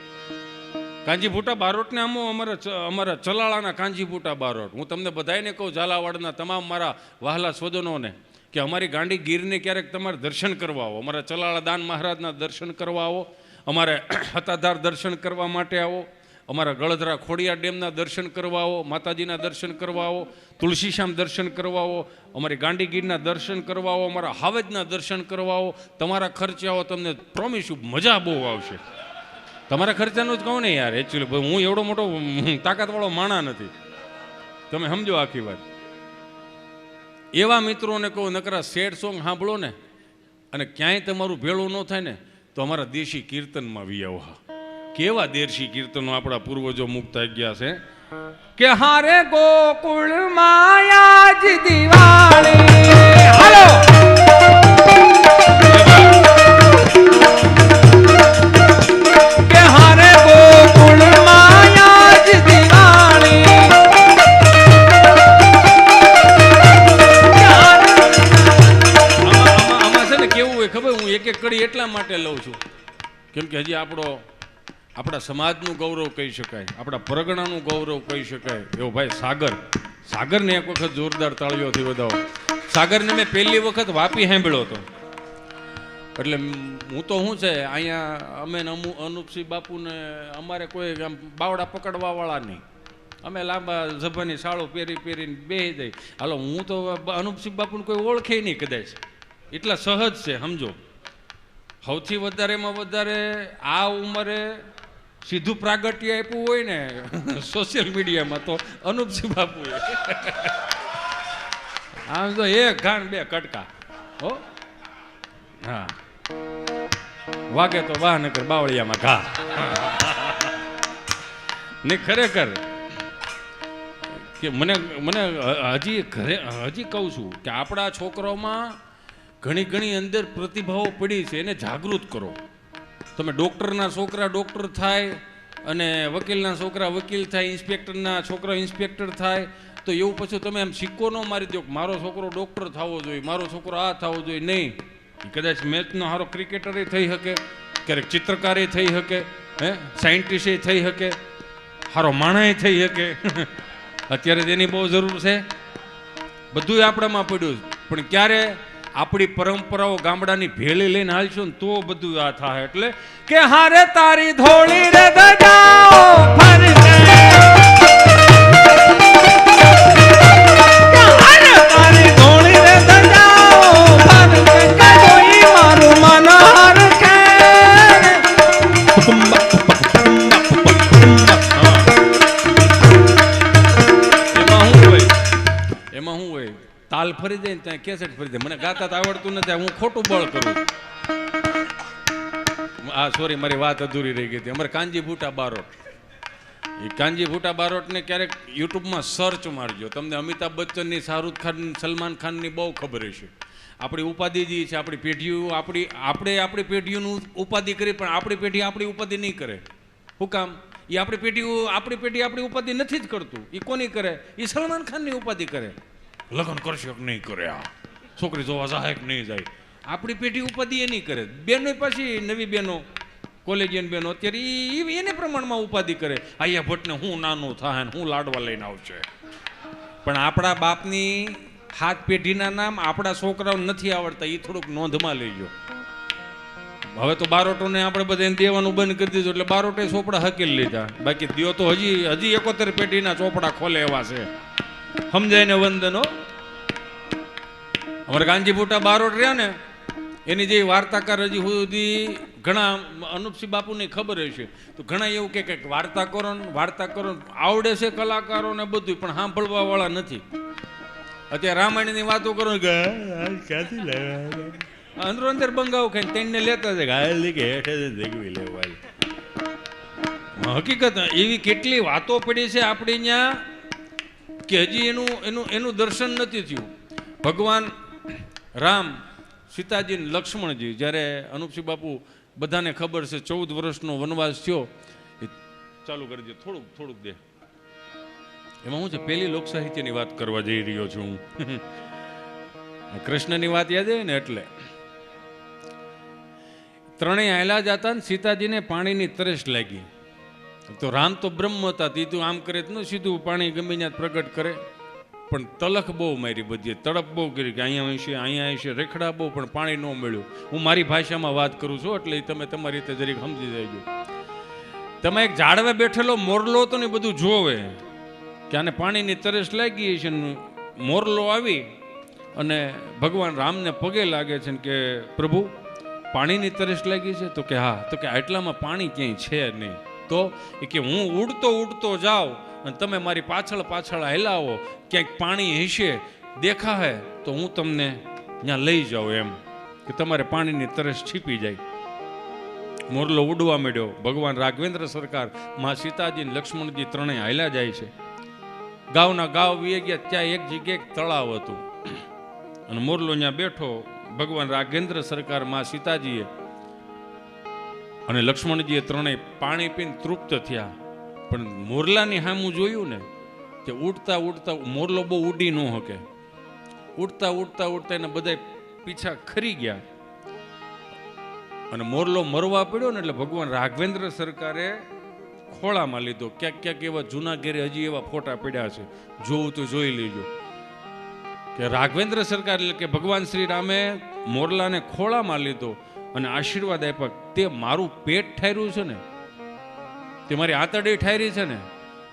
કાંજી ભૂટા બારોટને અમારા ચલાળાના કાંજી ભૂટા બારોટ હું તમને બધાને કહું ઝાલાવાડના તમામ મારા વહાલા સ્વજનોને કે અમારી ગાંડી ગીરને ક્યારેક તમારે દર્શન કરવા આવો અમારા ચલાળા દાન મહારાજના દર્શન કરવા આવો અમારે હતાધાર દર્શન કરવા માટે આવો અમારા ગળધરા ખોડિયા ડેમના દર્શન કરવા આવો માતાજીના દર્શન કરવા આવો તુલસીશ્યામ દર્શન કરવા આવો અમારી ગાંડીગીરના દર્શન કરવા આવો અમારા હાવજના દર્શન કરવા આવો તમારા ખર્ચે આવો તમને પ્રોમિસ મજા બહુ આવશે તમારા ખર્ચાનું જ કહું ને યાર એકચ્યુઅલી હું એવડો મોટો તાકાતવાળો માણા નથી તમે સમજો આખી વાત એવા મિત્રોને કહું નકરા સેડ સોંગ સાંભળો ને અને ક્યાંય તમારું ભેળું ન થાય ને તો અમારા દેશી કીર્તનમાં વિયાવો કેવા દેશી કીર્તનો આપણા પૂર્વજો મુક્ત ગયા છે
કે હારે ગોકુળ માયા જ દિવાળી હાલો કે હારે ગોકુળ માયા જ દિવાળી
આમાં છે ને કેવું હોય ખબર હું એક એક કડી એટલા માટે લઉં છું કેમ કે હજી આપણા સમાજનું ગૌરવ કહી શકાય આપણા પરગણાનું ગૌરવ કહી શકાય એવો ભાઈ સાગરને એક વખત જોરદાર તાળીઓથી વધાવો સાગરને મેં પહેલી વખત વાપી સાંભળ્યો હતો એટલે હું તો શું છે અહીંયા અમે અનુપસિંહ બાપુને અમારે કોઈ આમ બાવડા પકડવા વાળા નહીં અમે લાંબા ઝભાની સાળો પહેરીને બેસી જાય હાલો હું તો અનુપસિંહ બાપુને કોઈ ઓળખે નહીં કદાચ એટલા સહજ છે સમજો સૌથી વધારેમાં વધારે આ ઉંમરે સીધું પ્રાગટ્ય આપ્યું હોય ને સોશિયલ મીડિયામાં તો અનુપસિંહ બાપુએ આમ તો એક ઘાણ બે કટકા હો હા વાગે તો વાહ નકર બાવળિયામાં ઘા ને ખરેખર કે મને હજી કહું છું કે આપણા છોકરાઓમાં ઘણી અંદર પ્રતિભાઓ પડી છે એને જાગૃત કરો તમે ડૉક્ટરના છોકરા ડૉક્ટર થાય અને વકીલના છોકરા વકીલ થાય ઇન્સ્પેક્ટરના છોકરા ઇન્સ્પેક્ટર થાય તો એવું પછી તમે આમ સિક્કો ન મારી દો કે મારો છોકરો ડૉક્ટર થવો જોઈએ મારો છોકરો આ થવો જોઈએ નહીં કદાચ મેચનો સારો ક્રિકેટરે થઈ શકે ક્યારેક ચિત્રકારે થઈ શકે હે સાયન્ટિસ્ટે થઈ શકે સારો માણસે થઈ શકે અત્યારે તેની બહુ જરૂર છે બધું આપણામાં પડ્યું પણ ક્યારે આપણી પરંપરાઓ ગામડાની ભેળી લઈને હાલશું ને તો બધું આ થાય એટલે
કે હારે તારી ધોળી રે ગજાઓ ફરકે કે હારે તારી ધોળી રે ગજાઓ ફરકે કે કોઈ મારું મન હરકે
એમાં શું હોય તાલ ફરી જાય ને ત્યાં કેસેટ ફરી જાય મને ગાતા તો આવડતું નથી હું ખોટું બળ કરું સોરી મારી વાત અધૂરી રહી ગઈ હતી અમારે કાનજી ભૂટા બારોટ એ કાનજી ભૂટા બારોટને ક્યારેક યુટ્યુબમાં સર્ચ મારજો તમને અમિતાભ બચ્ચનની શાહરૂખ ખાન સલમાન ખાનની બહુ ખબર હશે આપણી ઉપાધિ જે છે આપણી પેઢીઓ આપણી પેઢીઓનું ઉપાધિ કરી પણ આપણી પેઢી આપણી ઉપાધિ નહીં કરે શું કામ એ આપણી પેઢી આપણી ઉપાધિ નથી જ કરતું એ કોની કરે એ સલમાન ખાનની ઉપાધિ કરે લગ્ન કરશે કે નહીં કરે આ છોકરી જોવા જાય કે નહીં જાય આપણી પેઢી ઉપાધિ એ નહીં કરે બેનો પાછી નવી બહેનો કોલેજિયન બહેનો અત્યારે એને પ્રમાણમાં ઉપાધિ કરે આયા ભટ્ટને હું નાનું થાય ને હું લાડવા લઈને આવશે પણ આપણા બાપની હાથ પેઢીના નામ આપણા છોકરાઓ નથી આવડતા, એ થોડુંક નોંધમાં લેજો. હવે તો બારોટોને આપણે બધા દેવાનું બંધ કરી દીધું, એટલે બારોટે ચોપડા હકેલી લીધા. બાકી દ્યો તો હજી 71 પેઢીના ચોપડા ખોલે એવા છે. સમજાય ને વંદનો? અમારા કાંજીભૂટા બારોટ રહ્યા ને, એની જે વાર્તાકાર હજી સુધી ઘણા અનુપસિંહ બાપુને ખબર હશે, તો ઘણા એવું કે વાર્તા કરો આવડે છે કલાકારોને બધું, પણ સાંભળવા વાળા નથી. અત્યારે રામાયણની વાતો કરો ક્યાંથી લાવ્યા, અંદરો અંદર બંગાવ ખાઈને તેને લેતા છે. હકીકત એવી કેટલી વાતો પડી છે આપણે અહીંયા કે હજી એનું દર્શન નથી થયું. ભગવાન રામ, સીતાજી, લક્ષ્મણજી, જ્યારે અનુપસિંહ બાપુ બધાને ખબર છે 14 વર્ષનો વનવાસ થયો, એ ચાલુ કરી દે થોડુંક દે. એમાં હું છે, પહેલી લોક સાહિત્યની વાત કરવા જઈ રહ્યો છું હું. કૃષ્ણની વાત યાદ આવે ને, એટલે ત્રણેય આયલા જતા ને સીતાજીને પાણીની તરસ લાગી. તો રામ તો બ્રહ્મ હતા, તે તો આમ કરે તો સીધું પાણી ગમે ત્યાં પ્રગટ કરે, પણ તલખ બહુ મારી બધી, તડપ બહુ કરી કે અહીંયા હશે રેખડા બહુ, પણ પાણી ન મળ્યું. હું મારી ભાષામાં વાત કરું છું, એટલે તમે તમારી રીતે જરીક સમજી જાય. તમે એક ઝાડવે બેઠેલો મોરલો હતો ને બધું જોવે કે આને પાણીની તરસ લાગી છે. મોરલો આવી અને ભગવાન રામને પગે લાગે છે કે પ્રભુ પાણીની તરસ લાગી છે? તો કે હા. તો કે આટલામાં પાણી ક્યાંય છે નહીં. તો એ કે હું ઉડતો જાઉં અને તમે મારી પાછળ હલાવો, ક્યાંક પાણી હશે દેખાય તો હું તમને ત્યાં લઈ જાઉં, એમ કે તમારે પાણીની તરસ છીપી જાય. મોરલો ઉડવા માંડ્યો. ભગવાન રાઘવેન્દ્ર સરકાર, માં સીતાજી, લક્ષ્મણજી ત્રણેય હાલ્યા જાય છે. ગાવના ગાવ વી ગયા, ત્યાં એક જગ્યાએ તળાવ હતું અને મોરલો ત્યાં બેઠો. ભગવાન રાઘવેન્દ્ર સરકાર, માં સીતાજીએ અને લક્ષ્મણજીએ ત્રણેય પાણી પીને તૃપ્ત થયા. પણ મોરલાની સામું જોયું ને, તે ઉડતા મોરલો બહુ ઉડી ન શકે. ઉડતા એને બધા પીછા ખરી ગયા અને મોરલો મરવા પડ્યો ને, એટલે ભગવાન રાઘવેન્દ્ર સરકારે ખોળામાં લીધો. ક્યાંક એવા જૂના ઘેરે હજી એવા ફોટા પડ્યા છે, જોવું તો જોઈ લેજો. કે રાઘવેન્દ્ર સરકાર એટલે કે ભગવાન શ્રી રામે મોરલાને ખોળામાં લીધો અને આશીર્વાદ આપ્યા, તે મારું પેટ ઠાર્યું છે ને, તે મારી આંતરડી ઠારી છે ને,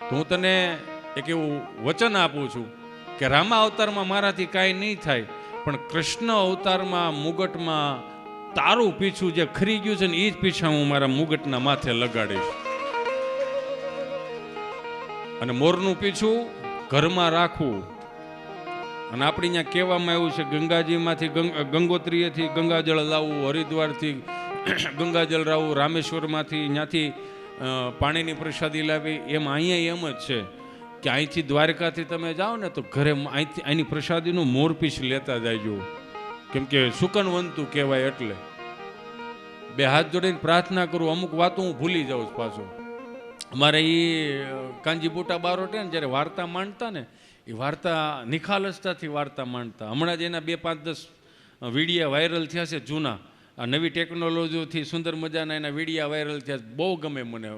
તો હું તને એક એવું વચન આપું છું કે રામા અવતારમાં મારાથી કાંઈ નહીં થાય, પણ કૃષ્ણ અવતારમાં મુગટમાં તારું પીછું જે ખરી ગયું છે ને, એ જ પીછા હું મારા મુગટના માથે લગાડીશ. અને મોરનું પીછું ઘરમાં રાખવું. અને આપણે અહીંયા કહેવામાં આવ્યું છે, ગંગાજીમાંથી ગંગોત્રીએથી ગંગાજળ લાવવું, હરિદ્વારથી ગંગાજળ લાવવું, રામેશ્વરમાંથી ત્યાંથી પાણીની પ્રસાદી લાવી. એમ અહીંયા એમ જ છે કે અહીંથી દ્વારકાથી તમે જાઓ ને, તો ઘરે અહીંની પ્રસાદીનું મોરપીછ લેતા જાયજો, કેમ કે સુકનવંતું કહેવાય. એટલે બે હાથ જોડીને પ્રાર્થના કરું. અમુક વાતો હું ભૂલી જાઉં પાછો. અમારે એ કાંજીભૂટા બારોટે ને જ્યારે વાર્તા માંડતા ને, એ વાર્તા નિખાલસતાથી વાર્તા માંડતા. હમણાં જ એના 2, 5, 10 વિડીયા વાયરલ થયા છે જૂના. આ નવી ટેકનોલોજીથી સુંદર મજાના એના વિડીયા વાયરલ થયા, બહુ ગમે મને.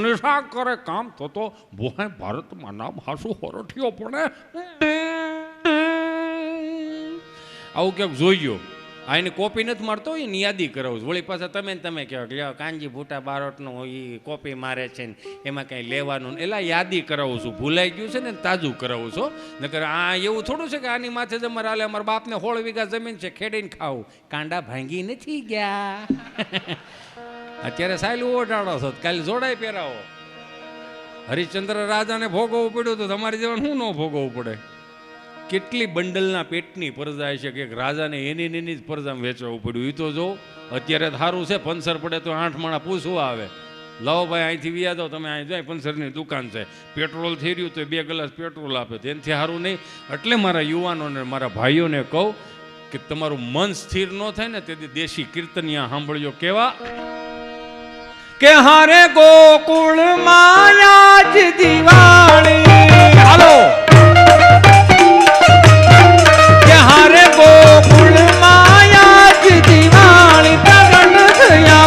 નિશા કરે કામ તો ભોય ભારતમાં નામ હાસુ હોરઠિયો પડે. આવું ક્યાંક જોઈજો. આ એની કોપી નથી મારતો, એની યાદી કરાવું છું. વળી પાછા તમે કહો કે કાંજીભૂટા બારોટનો એ કોપી મારે છે ને એમાં કંઈ લેવાનું, એલા યાદી કરાવું છું. ભૂલાઈ ગયું છે ને તાજું કરાવું છું. નકર આ એવું થોડું છે કે આની માથે જ અમારે હાલે. અમારા બાપને 16 વીઘા જમીન છે, ખેડીને ખાવું, કાંડા ભાંગી નથી ગયા. અત્યારે સાયલું ઓઢાડો છો, કાલે જોડાઈ પહેરાવો. હરિશ્ચંદ્ર રાજાને ભોગવવું પડ્યું તો તમારી જેવા શું ન ભોગવવું પડે? કેટલી બંડલના પેટની પરજાય છે કે રાજાને એની જ પરજામાં વેચવું પડ્યું. એ તો જો અત્યારે સારું છે, પંસર પડે તો 8 માણા પૂછવા આવે, લાવો ભાઈ અહીંથી વ્યા જાઓ તમે, અહીં જાય પંસરની દુકાન છે, પેટ્રોલ થઈ રહ્યું તો 2 ગ્લાસ પેટ્રોલ આપે, તેનાથી સારું નહીં. એટલે મારા યુવાનોને, મારા ભાઈઓને કહું કે તમારું મન સ્થિર ન થાય ને તેથી દેશી કીર્તનિયા સાંભળજો. કેવા
કે હારે ગોકુળ માયા જ દિવાળી. હાલો હારે ગોકુળ માયા જ દિવાળી પ્રગટ થયા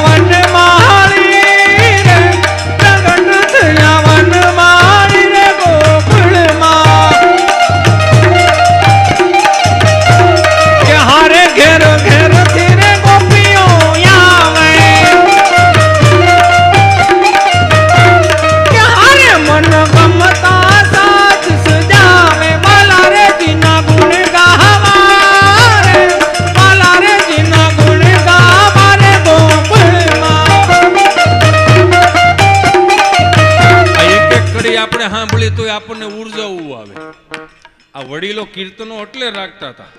વળી આપણે સાંભળી તોય આપણને ઉર્જાવું આવે. આ વડીલો કીર્તનો એટલે રાખતા હતા,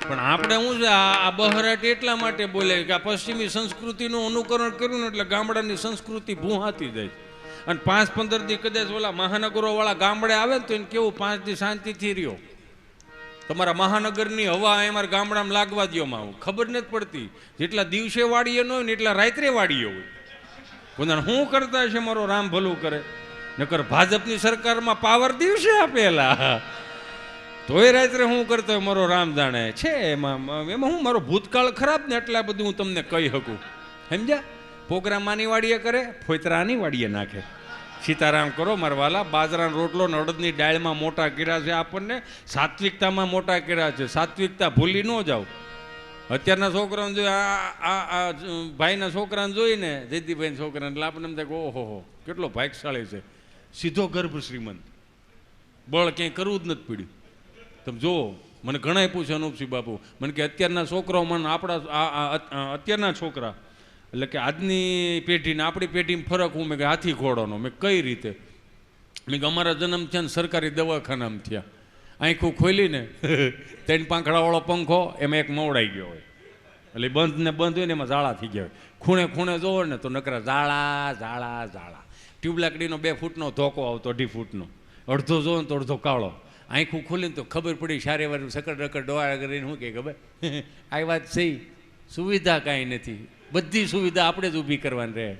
પણ આપણે શું છે આ બહરાટ એટલા માટે બોલે કે આ પશ્ચિમી સંસ્કૃતિનું અનુકરણ કર્યું ને એટલે ગામડાની સંસ્કૃતિ ભૂહાતી જાય. અને 5-15 દી કદાચ ઓલા મહાનગરો વાળા ગામડે આવે ને તો એને કેવું 5 દી શાંતિથી રહ્યો. તમારા મહાનગરની હવા અમારા ગામડામાં લાગવા દો માં ખબર નથી પડતી. જેટલા દિવસે વાડીએ ન હોય ને એટલા રાત્રે વાડીએ હોય. પોતાને શું કરતા છે મારો રામ ભલું કરે. નકર ભાજપની સરકારમાં પાવર દિવસે આપેલા, તોય રાત્રે હું કરતો હોય મારો રામ જાણે છે. એમાં હું મારો ભૂતકાળ ખરાબ ને એટલા બધું હું તમને કહી શકું. સમજ્યા? પ્રોગ્રામ માની વાડીએ કરે, ફોતરાની વાડીએ નાખે. સીતારામ કરો મારા વાલા. બાજરાનો રોટલો ને અડદની ડાળમાં મોટા કર્યા છે આપણને, સાત્વિકતામાં મોટા કર્યા છે. સાત્વિકતા ભૂલી ન જાઓ. અત્યારના છોકરાઓને જોઈ આ ભાઈના છોકરાને જોઈને, જયદીપભાઈના છોકરાને, એટલે આપણને એમ થાય કે ઓહો કેટલો ભાગ્યશાળી છે. સીધો ગર્ભ શ્રીમંત, બળ ક્યાંય કરવું જ નથી પડ્યું. તમે જુઓ, મને ઘણાય પૂછે અનુપસિંહ બાપુ, મને કે અત્યારના છોકરાઓ મને આપણા અત્યારના છોકરા એટલે કે આજની પેઢીને આપણી પેઢીમાં ફરક હું મેં કે હાથી ઘોડોનો. મેં કઈ રીતે? મેં કે અમારા જન્મ થયા ને સરકારી દવાખાનામાં થયા. આંખું ખોલીને 3 પાંખડાવાળો પંખો, એમાં એક મવડાઈ ગયો હોય, એટલે બંધ ને બંધ હોય ને એમાં ઝાડા થઈ ગયા હોય. ખૂણે ખૂણે જોવો ને તો નકરા ઝાડા ઝાડા ઝાડા. ટ્યુબલાકડીનો 2 ફૂટનો ધોકો આવતો, 2.5 ફૂટનો. અડધો જોવો ને તો અડધો કાળો. આંખું ખોલીને તો ખબર પડી સારે વાર સકડ રકડ ડોળા કરીને શું કે ખબર આ વાત સહી. સુવિધા કાંઈ નથી, બધી સુવિધા આપણે જ ઊભી કરવાની રહે.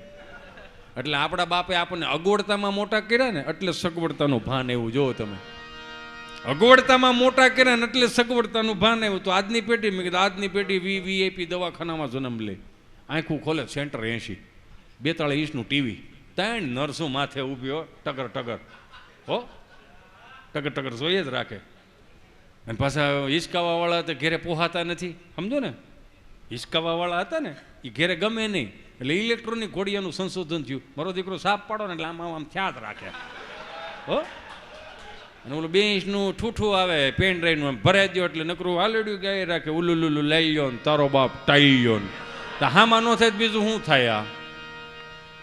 એટલે આપણા બાપે આપણને અગવડતામાં મોટા કર્યા ને એટલે સગવડતાનું ભાન એવું. જુઓ તમે, અગવડતામાં મોટા કર્યા ને એટલે સગવડતાનું ભાન એવું. તો આજની પેઢી, મેં કીધું આજની પેઢી વીઆઈપી દવાખાનામાં જન્મ લે. આંખું ખોલે સેન્ટર 80, 42 ઇંચનું ટીવી, 3 નર્સો માથે ઊભી હો, ટગર ટગર હો, ટગર ટગર જોઈએ જ રાખે. અને પાછા હિસકાવાવાળા તો ઘેરે પોહાતા નથી, સમજો ને. હિસકાવાવાળા હતા ને એ ઘેરે ગમે નહીં, એટલે ઇલેક્ટ્રોનિક ઘોડિયાનું સંશોધન થયું. મારો દીકરો સાપ પાડો ને એટલે આમ થયા જ રાખે હો. અને ઓલું 2 ઇંચનું ઠૂઠું આવે પેન ડ્રાઈવનું, એમ ભરાઈ દો એટલે નકરું હાલડ્યું ગાય રાખે. ઉલુલુલું લઈ લો ને તારો બાપ ટાઈ લો ને. તો હામાં ન થાય બીજું શું થાય? આ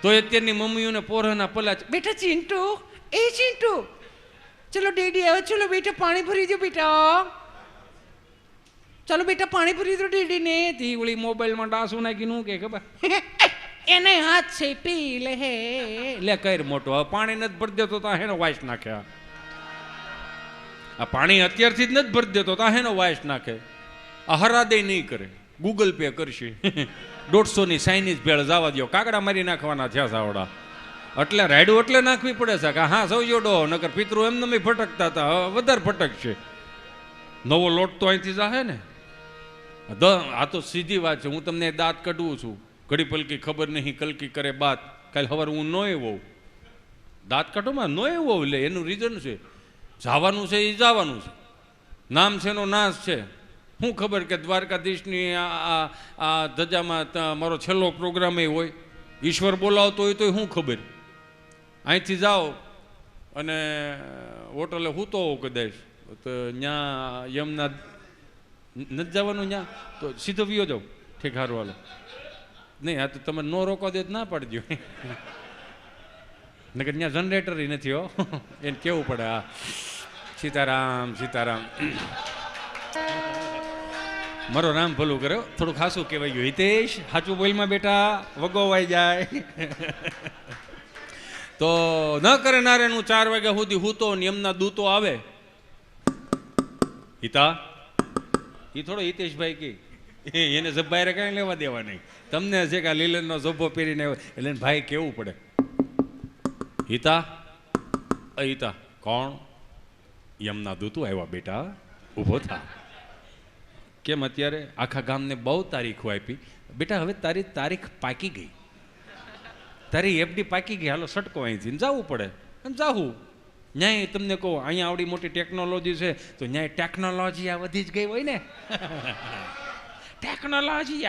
તો અત્યારની મમ્મીઓને પોરાના પલા, બેટા ચિંટુ, એ ચિંટુ ચલો ડેડી આવે, ચલો બેટા પાણી ભરી દો બેટા, ચાલો બેટા પાણી ભરી દો ડેડી ને. તી ઓલી મોબાઈલમાં ડાસું નાખીને શું કે ખબર એને હાથ છે પી લે હે લે કર મોટો. હવે પાણી નથી ભરી દેતો તો હેનો વાઇસ નાખે. આ પાણી અત્યારથી જ નથી ભરી દેતો તો હેનો વાઇસ નાખે. આ હરાદે નહીં કરે, ગૂગલ પે કરશે. 150ની ચાઇનીઝ ભેળ જવા દો, કાકડા મારી નાખવાના થયા સાવડા. એટલે રાયડું એટલે નાખવી પડે છે કે હા સૌ જોડો, નકર પિતૃ એમને ફટકતા હતા, હવે વધારે ફટકશે. નવો લોટ તો અહીંથી જાહે ને. આ તો સીધી વાત છે. હું તમને દાંત કાઢું છું, ઘડી પલકી ખબર નહીં કલકી કરે બાત. કાલે સવારે હું નોય હોઉં, દાંત કાઢોમાં નોય હોઉં. લે એનું રીઝન છે, જવાનું છે એ જવાનું છે, નામ છે એનો નાશ છે. શું ખબર કે દ્વારકાધીશની આ ધજામાં મારો છેલ્લો પ્રોગ્રામ એ હોય, ઈશ્વર બોલાવતો હોય તો શું ખબર. અહીંથી જાઓ અને હોટલે હૂતો હોઉં કદાચ તો ત્યાં યમના નથી જવાનું, ત્યાં તો સીધો વિયો જાઓ. ઠીક હારું હાલો. નહીં આ તો તમે નો રોકો દે ના પાડજો. નકર ત્યાં જનરેટર નથી હો, એને કેવું પડે. હા સીતારામ સીતારામ. મારો રામ ભલું કર્યો. થોડું ખાસું કહેવાય ગયું. હિતેશ સાચું બોલમાં બેટા વગોવાઈ જાય. તો ન કરે નારે હું 4 વાગ્યા સુધી હૂતો ને એમના દૂતો આવે. હિતા એ થોડો હિતેશભાઈ કે એને જબ્બાઈ કાંઈ લેવા દેવા નહીં. તમને છે કે આ લીલનનો ઝબ્બો પહેરીને આવ્યો એટલે ભાઈ કેવું પડે. હિતા અહિતા કોણ? યમના દૂતો આવ્યા બેટા, ઊભો થા. કેમ અત્યારે આખા ગામને બહુ તારીખો આપી બેટા, હવે તારી તારીખ પાકી ગઈ, તારી એફડી પાકી ગઈ, હાલો સટકો અહીંથી જવું પડે. અને જાવું ન્યાય તમને કહો અહીંયા આવડી મોટી ટેકનોલોજી છે તો ન્યાય ટેકનોલોજી આ વધી જ ગઈ હોય ને. ટેકનોલોજી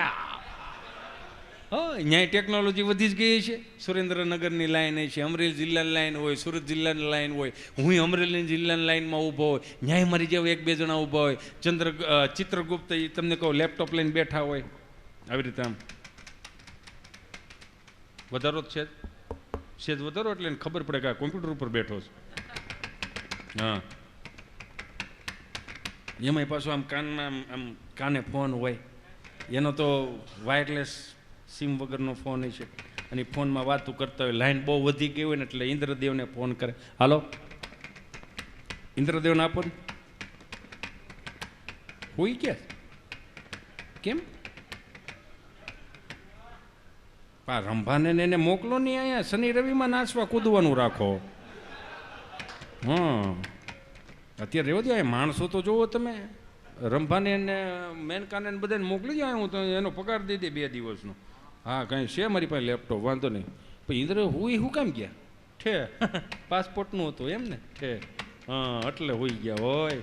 ન્યાય ટેકનોલોજી વધી જ ગઈ છે. સુરેન્દ્રનગરની લાઈન છે, અમરેલી જિલ્લાની લાઈન હોય, સુરત જિલ્લાની લાઈન હોય, હું અમરેલી જિલ્લાની લાઈનમાં ઊભો હોય, ન્યાય મારી જેવા 1-2 જણા ઊભા હોય. ચિત્રગુપ્ત એ તમને કહો લેપટોપ લઈને બેઠા હોય આવી રીતે. આમ વધારો જ છે સેજ વધારો એટલે એને ખબર પડે કે આ કોમ્પ્યુટર ઉપર બેઠો છે. હા, એમાંય પાછું આમ કાનમાં આમ કાને ફોન હોય, એનો તો વાયરલેસ સિમ વગરનો ફોન છે, અને ફોનમાં વાતો કરતા હોય, લાઈન બહુ વધી ગઈ હોય ને એટલે ઇન્દ્રદેવને ફોન કરે. હાલો ઇન્દ્રદેવને આપો ને. હોય કે કેમ પા રંભાને ને એને મોકલો નહીં અહીંયા, શનિ રવિમાં નાચવા કૂદવાનું રાખો. હા, અત્યારે રહેવા દો, માણસો તો જુઓ તમે. રંભાને એને મેનકાને બધાને મોકલી દો, હું તો એનો પગાર દઈ દે 2 દિવસનો. હા, કંઈ છે મારી પાસે લેપટોપ, વાંધો નહીં. પણ ઇન્દ્ર હું કામ ગયા ઠે પાસપોર્ટનું હતું એમ ને ઠે. હા, એટલે હોઈ ગયા હોય.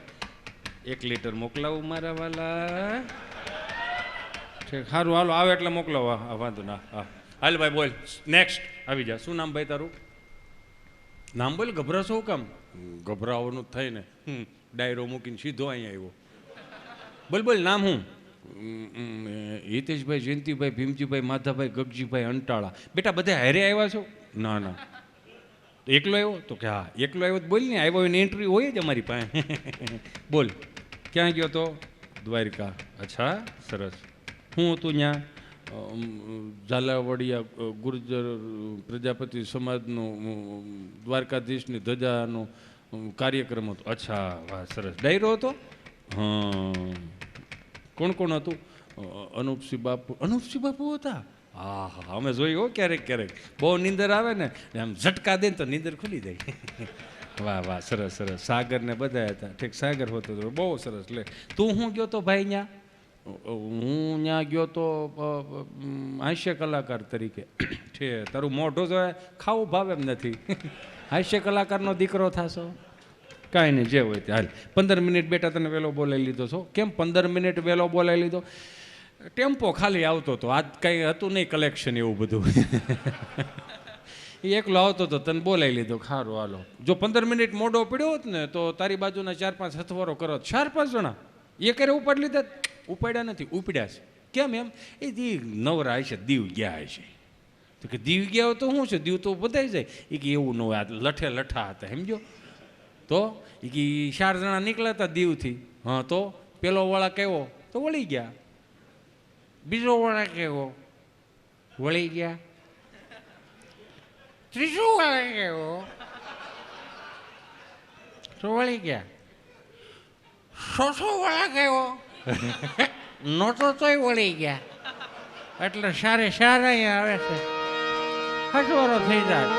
1 લીટર મોકલાવું મારા વાલા. ઠીક, સારું હાલો, આવે એટલે મોકલાવો. હા, વાંધો ના. હા હાલ ભાઈ બોલ, નેક્સ્ટ આવી જા. શું નામ ભાઈ તારું? નામ બોલ, ગભરાશો કામ? ગભરાવાનું થાય ને. ડાયરો મૂકીને સીધો અહીંયા આવ્યો. બોલ બોલ, નામ હું? હિતેશભાઈ, જયંતિભાઈ, ભીમજીભાઈ, માધાભાઈ, ગગજીભાઈ, અંટાળા. બેટા બધા હારે આવ્યા છો? ના ના. એકલો આવ્યો? તો કે હા એકલો આવ્યો. બોલ ને, આવ્યો એની એન્ટ્રી હોય જ અમારી પાસે. બોલ, ક્યાં ગયો તો? દ્વારકા. અચ્છા, સરસ. હું હતું ત્યાં ઝાલાવાડિયા ગુર્જર પ્રજાપતિ સમાજનો દ્વારકાધીશની ધજાનો કાર્યક્રમ હતો. અચ્છા, વાહ સરસ. ડાયરો હતો? હા. કોણ કોણ હતું? અનુપસિંહ બાપુ. અનુપસિંહ બાપુ હતા? હા હા, અમે જોઈ હો ક્યારેક ક્યારેક. બહુ નીંદર આવે ને આમ ઝટકા દે ને તો નીંદર ખુલી જાય. વાહ વાહ, સરસ સરસ. સાગર ને બધા હતા. ઠીક, સાગર હોતો હતો, બહુ સરસ. લે, તું હું ગયો તો ભાઈ ત્યાં? હું ત્યાં ગયો તો હાસ્ય કલાકાર તરીકે. છે, તારું મોઢું જો ખાવું ભાવે એમ નથી. હાસ્ય કલાકારનો દીકરો થશો? કાંઈ નહીં, જે હોય તે હાલ. 15 મિનિટ બેટા તને વહેલો બોલાવી લીધો છો. કેમ 15 મિનિટ વહેલો બોલાવી લીધો? ટેમ્પો ખાલી આવતો હતો, આજ કાંઈ હતું નહીં કલેક્શન એવું બધું. એ એકલો આવતો હતો, તને બોલાવી લીધો. ખારું હાલો. જો 15 મિનિટ મોડો પડ્યો હોત ને તો તારી બાજુના 4-5 હથવારો કરો. 4-5 જણા એ કરે ઉપાડી લીધા? ઉપાડ્યા નથી, ઉપડ્યા છે. કેમ એમ? એ દીવ નવરા હશે, દીવ ગયા હશે. તો કે દીવ ગયા હોય તો શું છે, દીવ તો બધાઈ જાય. એ કે એવું ન હોય, આ લઠે લઠા હતા, સમજો. તો એ કે 4 જણા નીકળ્યા હતા દીવથી. હા, તો પેલો વાળા કેવો? તો વળી ગયા. બીજો વાળા કેવો? વળી ગયા. ત્રીજો વાળા કેવો? તો વળી ગયા. ચોથો વાળા કેવો? નહોતો તોય વળી ગયા. એટલે સારે સારા આવે છે, હસવારો થઈ જાય.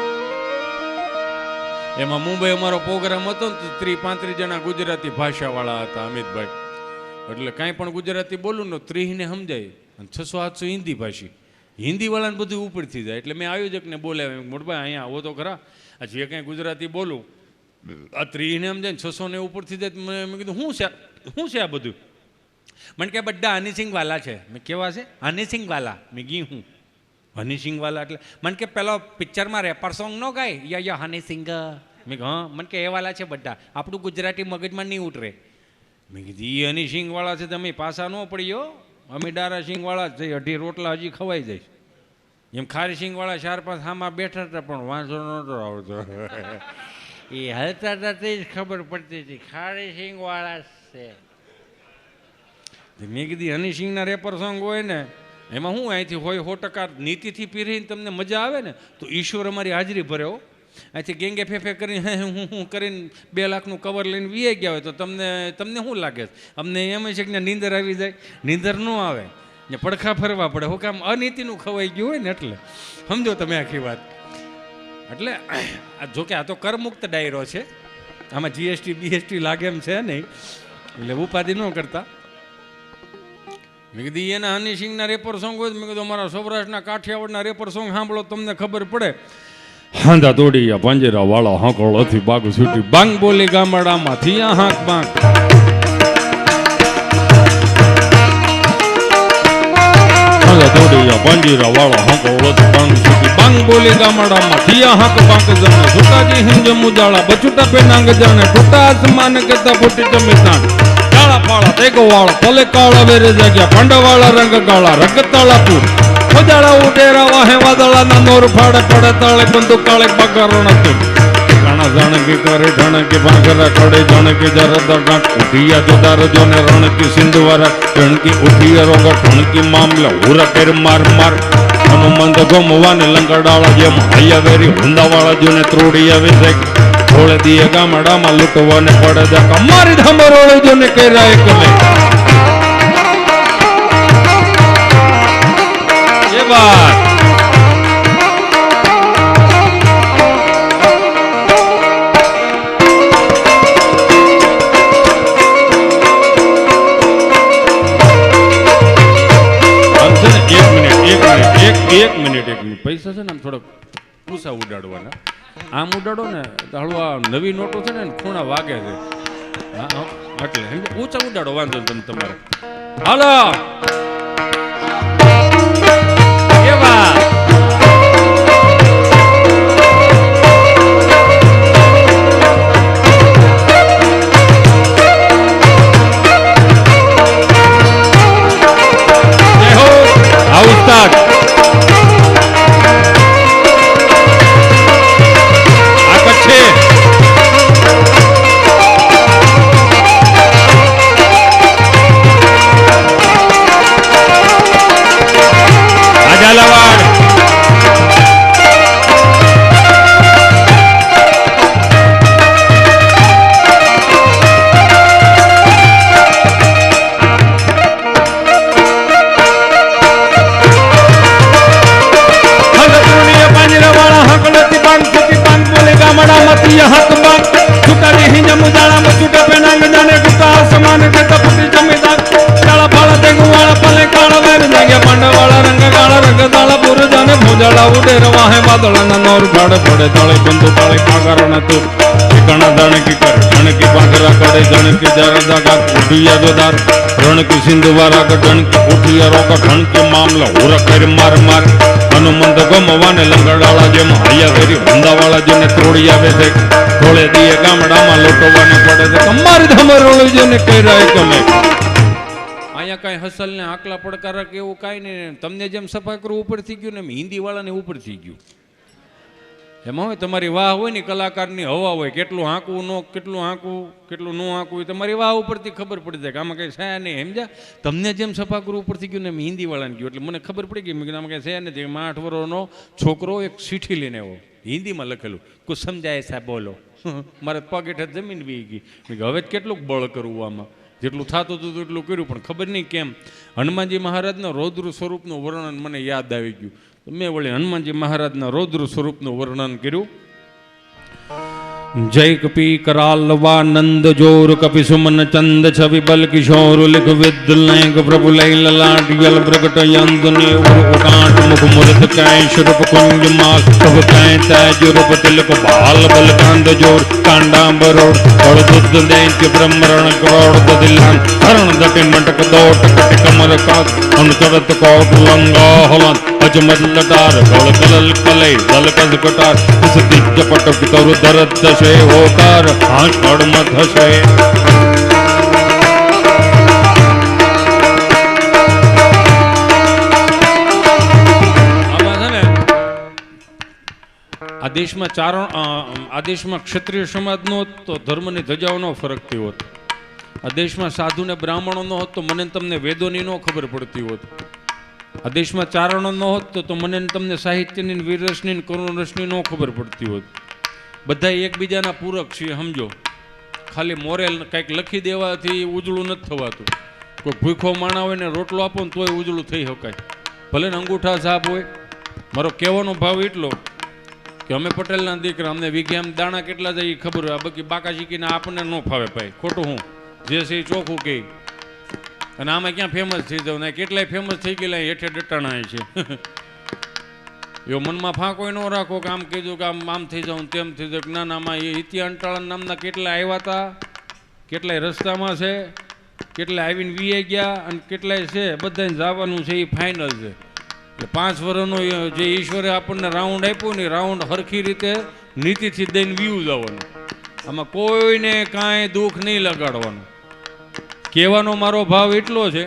એમાં મુંબઈ અમારો પ્રોગ્રામ હતો ને, 30-35 જણા ગુજરાતી ભાષાવાળા હતા અમિતભાઈ. એટલે કાંઈ પણ ગુજરાતી બોલું ને 30 ને સમજાય, અને 600-700 હિન્દી ભાષી. હિન્દીવાળાને બધું ઉપરથી જાય. એટલે મેં આયોજકને બોલાવ્યા, મોટભાઈ અહીંયા આવો તો ખરા, આ જે કાંઈ ગુજરાતી બોલું આ 30 ને સમજાય ને 600 ને ઉપરથી જાય. મેં કીધું શું છે આ બધું? મને કે બધા હનીસિંગવાલા છે. મેં કેવા છે? હનીસિંગવાલા. મેં ગી હું હનીસિંગવાલા એટલે મને કે પેલો પિક્ચરમાં રેપર સોંગ નો ગાય યા હનીસિંગ. મેં હા, મને કે એ વાલા છે બધા, આપણું ગુજરાતી મગજમાં નહીં ઉતરે. મેં કીધું એ હનીસિંગવાળા છે, તમે પાછા ન પડીયો. અમે ડારા સિંગવાળા જ જઈ, 2.5 રોટલા હજી ખવાઈ જાય. એમ ખારી સિંગવાળા 4-5 હામાં બેઠા હતા, પણ વાંચો નહોતો આવતો. એ હલતા હતા તે જ ખબર પડતી હતી ખારી સિંગવાળા છે. મેં કીધી હનીસિંગના રેપર સોંગ હોય ને, એમાં શું અહીંથી હોય 100% નીતિથી પીરીને તમને મજા આવે ને, તો ઈશ્વર અમારી હાજરી ભરે હો. અહીંથી ગેંગે ફેફે કરીને હું કરીને 2 લાખનું કવર લઈને વીએ ગયા હોય તો તમને શું લાગે? અમને એમ છે કે નીંદર આવી જાય. નીંદર ન આવે ને, પડખા ફરવા પડે. હું કામ અનીતિનું ખવાઈ ગયું હોય ને, એટલે સમજો તમે આખી વાત. એટલે જોકે આ તો કરમુક્ત ડાયરો છે, આમાં GST BST લાગે એમ છે નહીં, એટલે ઉપાધિ ન કરતા. મેં કીધું એના હનીસિંગના રેપર સોંગ હોય, મેં કીધું અમારા સૌરાષ્ટ્રના કાઠિયાવાડના રેપર સોંગ સાંભળો, તમને ખબર પડે. હાંધા તોડિયા પાંજરા વાળા હાંકળથી બાગ છૂટી, બાંગ બોલી ગામડામાંથી આ હાંક બાંગ. હાંધા તોડિયા પાંજરા વાળા હાંકળથી બાંગ છૂટી, બાંગ બોલી ગામડામાંથી આ હાંક બાંગ. જમે સુકાજી હિંજ મુજાળા બચુટા પેનાંગ જાણે, ટૂટા આસમાન કેતા ફૂટી ચમિતાન. કાળા પાળા તેગો વાળા તલે કાળા વેરે જાગ્યા, પાંડવાળા રંગ કાળા રગતાળા પૂર. ખોજાળા ઉડેરા વાહે વાદળાના નોર ફાડે પડે તાળે બંદૂક કાળે બગારણ હતું ઘણા જાણકી કરે ઢણકી ભાંગરા ખડે જાણકી જરદા ગાંઠ ઉઠિયા જોદાર જોને રણકી સિંધવારા ઢણકી ઉઠિયા રોગા ઢણકી મામલા હુરા કેર માર માર હનુમંત ગોમવાને લંગડાળા જેમ હૈયા વેરી હુંદાવાળા જોને ત્રોડિયા વિષેક થોડે દીએ ગામડામાં લૂંટવાને પડે દા મારી ધમરોળે જોને કર્યા કમે એ વાત એક મિનિટ પૈસા છે ને આમ થોડોક પૂસા ઉડાડવાના આમ ઉડાડો ને તો હળવા નવી નોટો છે ને ખૂણા વાગે છે હા એટલે ઊંચા ઉડાડો વાંધો તમે તમારે હાલો એવા ઉસ્તાદ પડે તાળે બંધુ તાળે કાગરણ હતું ઘણા જાણકી કર જણકી ભાંગરા કડે જણકી જરદા ગાત ઉઠિયા જોદાર રણકી સિંધુવારા ગણકી ઉઠિયા રોકા ઢણકી મામલા હુરા કરી માર માર હનુમંત ગમવાને લંગડાળા જેમ હૈયા કરી હુંદાવાળા જેને ત્રોડી આવે છે થોડે દીએ ગામડામાં લૂંટવાને પડે છે તમારી ધમરોળી જેને કર્યા ગમે અહીંયા કાંઈ હસલ ને આકલા પડકારા કે એવું કાંઈ નહીં તમને જેમ સફા કરવું ઉપર થઈ ગયું ને હિન્દી વાળાને ઉપર થઈ ગયું એમાં હોય તમારી વાહ હોય ને કલાકારની હવા હોય કેટલું હાંકવું કેટલું હાંકવું કેટલું ન હાંકવું એ તમારી વાહ ઉપરથી ખબર પડી જાય કે આમાં કંઈ છે નહીં સમજ્યા તમને જેમ સફા કરવું ઉપરથી ગયું ને એમ હિન્દીવાળાને ગયું એટલે મને ખબર પડી ગઈ મેં આમાં કંઈ છે નથી એમાં 8 વર્ષનો છોકરો એક ચીઠી લઈને આવ્યો હિન્દીમાં લખેલું કુછ સમજાય સાહેબ બોલો મારે પગ હેઠળ જમીન વી ગઈ હવે જ કેટલુંક બળ કરવું આમાં જેટલું થતું હતું એટલું કર્યું પણ ખબર નહીં કેમ હનુમાનજી મહારાજના રૌદ્ર સ્વરૂપનું વર્ણન મને યાદ આવી ગયું મેં વળી હનુમાનજી મહારાજના રૌદ્ર સ્વરૂપનું વર્ણન કર્યું जय कपि करालवा नंद जोर कपि सुमन चंद छवि बल किशोर लिख विद लैंग प्रभु लय ललाट यल प्रकट यंद ने उकांट मुख मुरत कै शुरप कुंज माल तब कै तैज रूप तिलक बाल बल कांद जोर कांडांबरोड और दुद्ध दैत्य ब्रह्मरण करोड़ ददिलान हरण दटे मटक दोट कट कमर कात उन चढ़त कोट लंगा हलन अजमद लटार गल कलल कलई दल कद कटार इस दिज पट पितर दरद दशे होकार आषाढ़ मत हसे આ દેશમાં ક્ષત્રિય સમાજનો હોત તો ધર્મની ધજાઓનો ફરક થયો હોત આ દેશમાં સાધુ ને બ્રાહ્મણોનો હોત તો મને તમને વેદોની નો ખબર પડતી હોત આ દેશમાં ચારણો ન હોત તો મને તમને સાહિત્યની વીરરસની કરુણરસની નો ખબર પડતી હોત બધા એકબીજાના પૂરક છીએ સમજો ખાલી મોરેલ કંઈક લખી દેવાથી ઉજળું નથી થવાતું કોઈ ભૂખો માણા હોય ને રોટલો આપો ને તોય ઉજળું થઈ શકાય ભલે ને અંગૂઠા સાપ હોય મારો કહેવાનો ભાવ એટલો કે અમે પટેલના દીકરા અમને વીઘે દાણા કેટલા જાય એ ખબર હોય બાકી બાકા શીખીને આપણને ન ફાવે ભાઈ ખોટું હું જે છે એ ચોખ્ખું કહે અને આમાં ક્યાં ફેમસ થઈ જાવ ને કેટલાય ફેમસ થઈ ગયેલા હેઠે ડટાણા છે એવો મનમાં ફાંકો ન રાખો કે આમ કીધું કે આમ થઈ જાઉં તેમ થઈ જાઉં ના નામાં એ ઇતિહાસ અંટાળા નામના કેટલાય આવ્યા હતા કેટલાય રસ્તામાં છે કેટલાય આવીને વીએ ગયા અને કેટલાય છે બધાને જવાનું છે એ ફાઇનલ છે એટલે 5 વર્ષનો જે ઈશ્વરે આપણને રાઉન્ડ આપ્યું ને રાઉન્ડ હરખી રીતે નીતિથી દઈને વ્યૂ જવાનું આમાં કોઈને કાંઈ દુઃખ નહીં લગાડવાનું કહેવાનો મારો ભાવ એટલો છે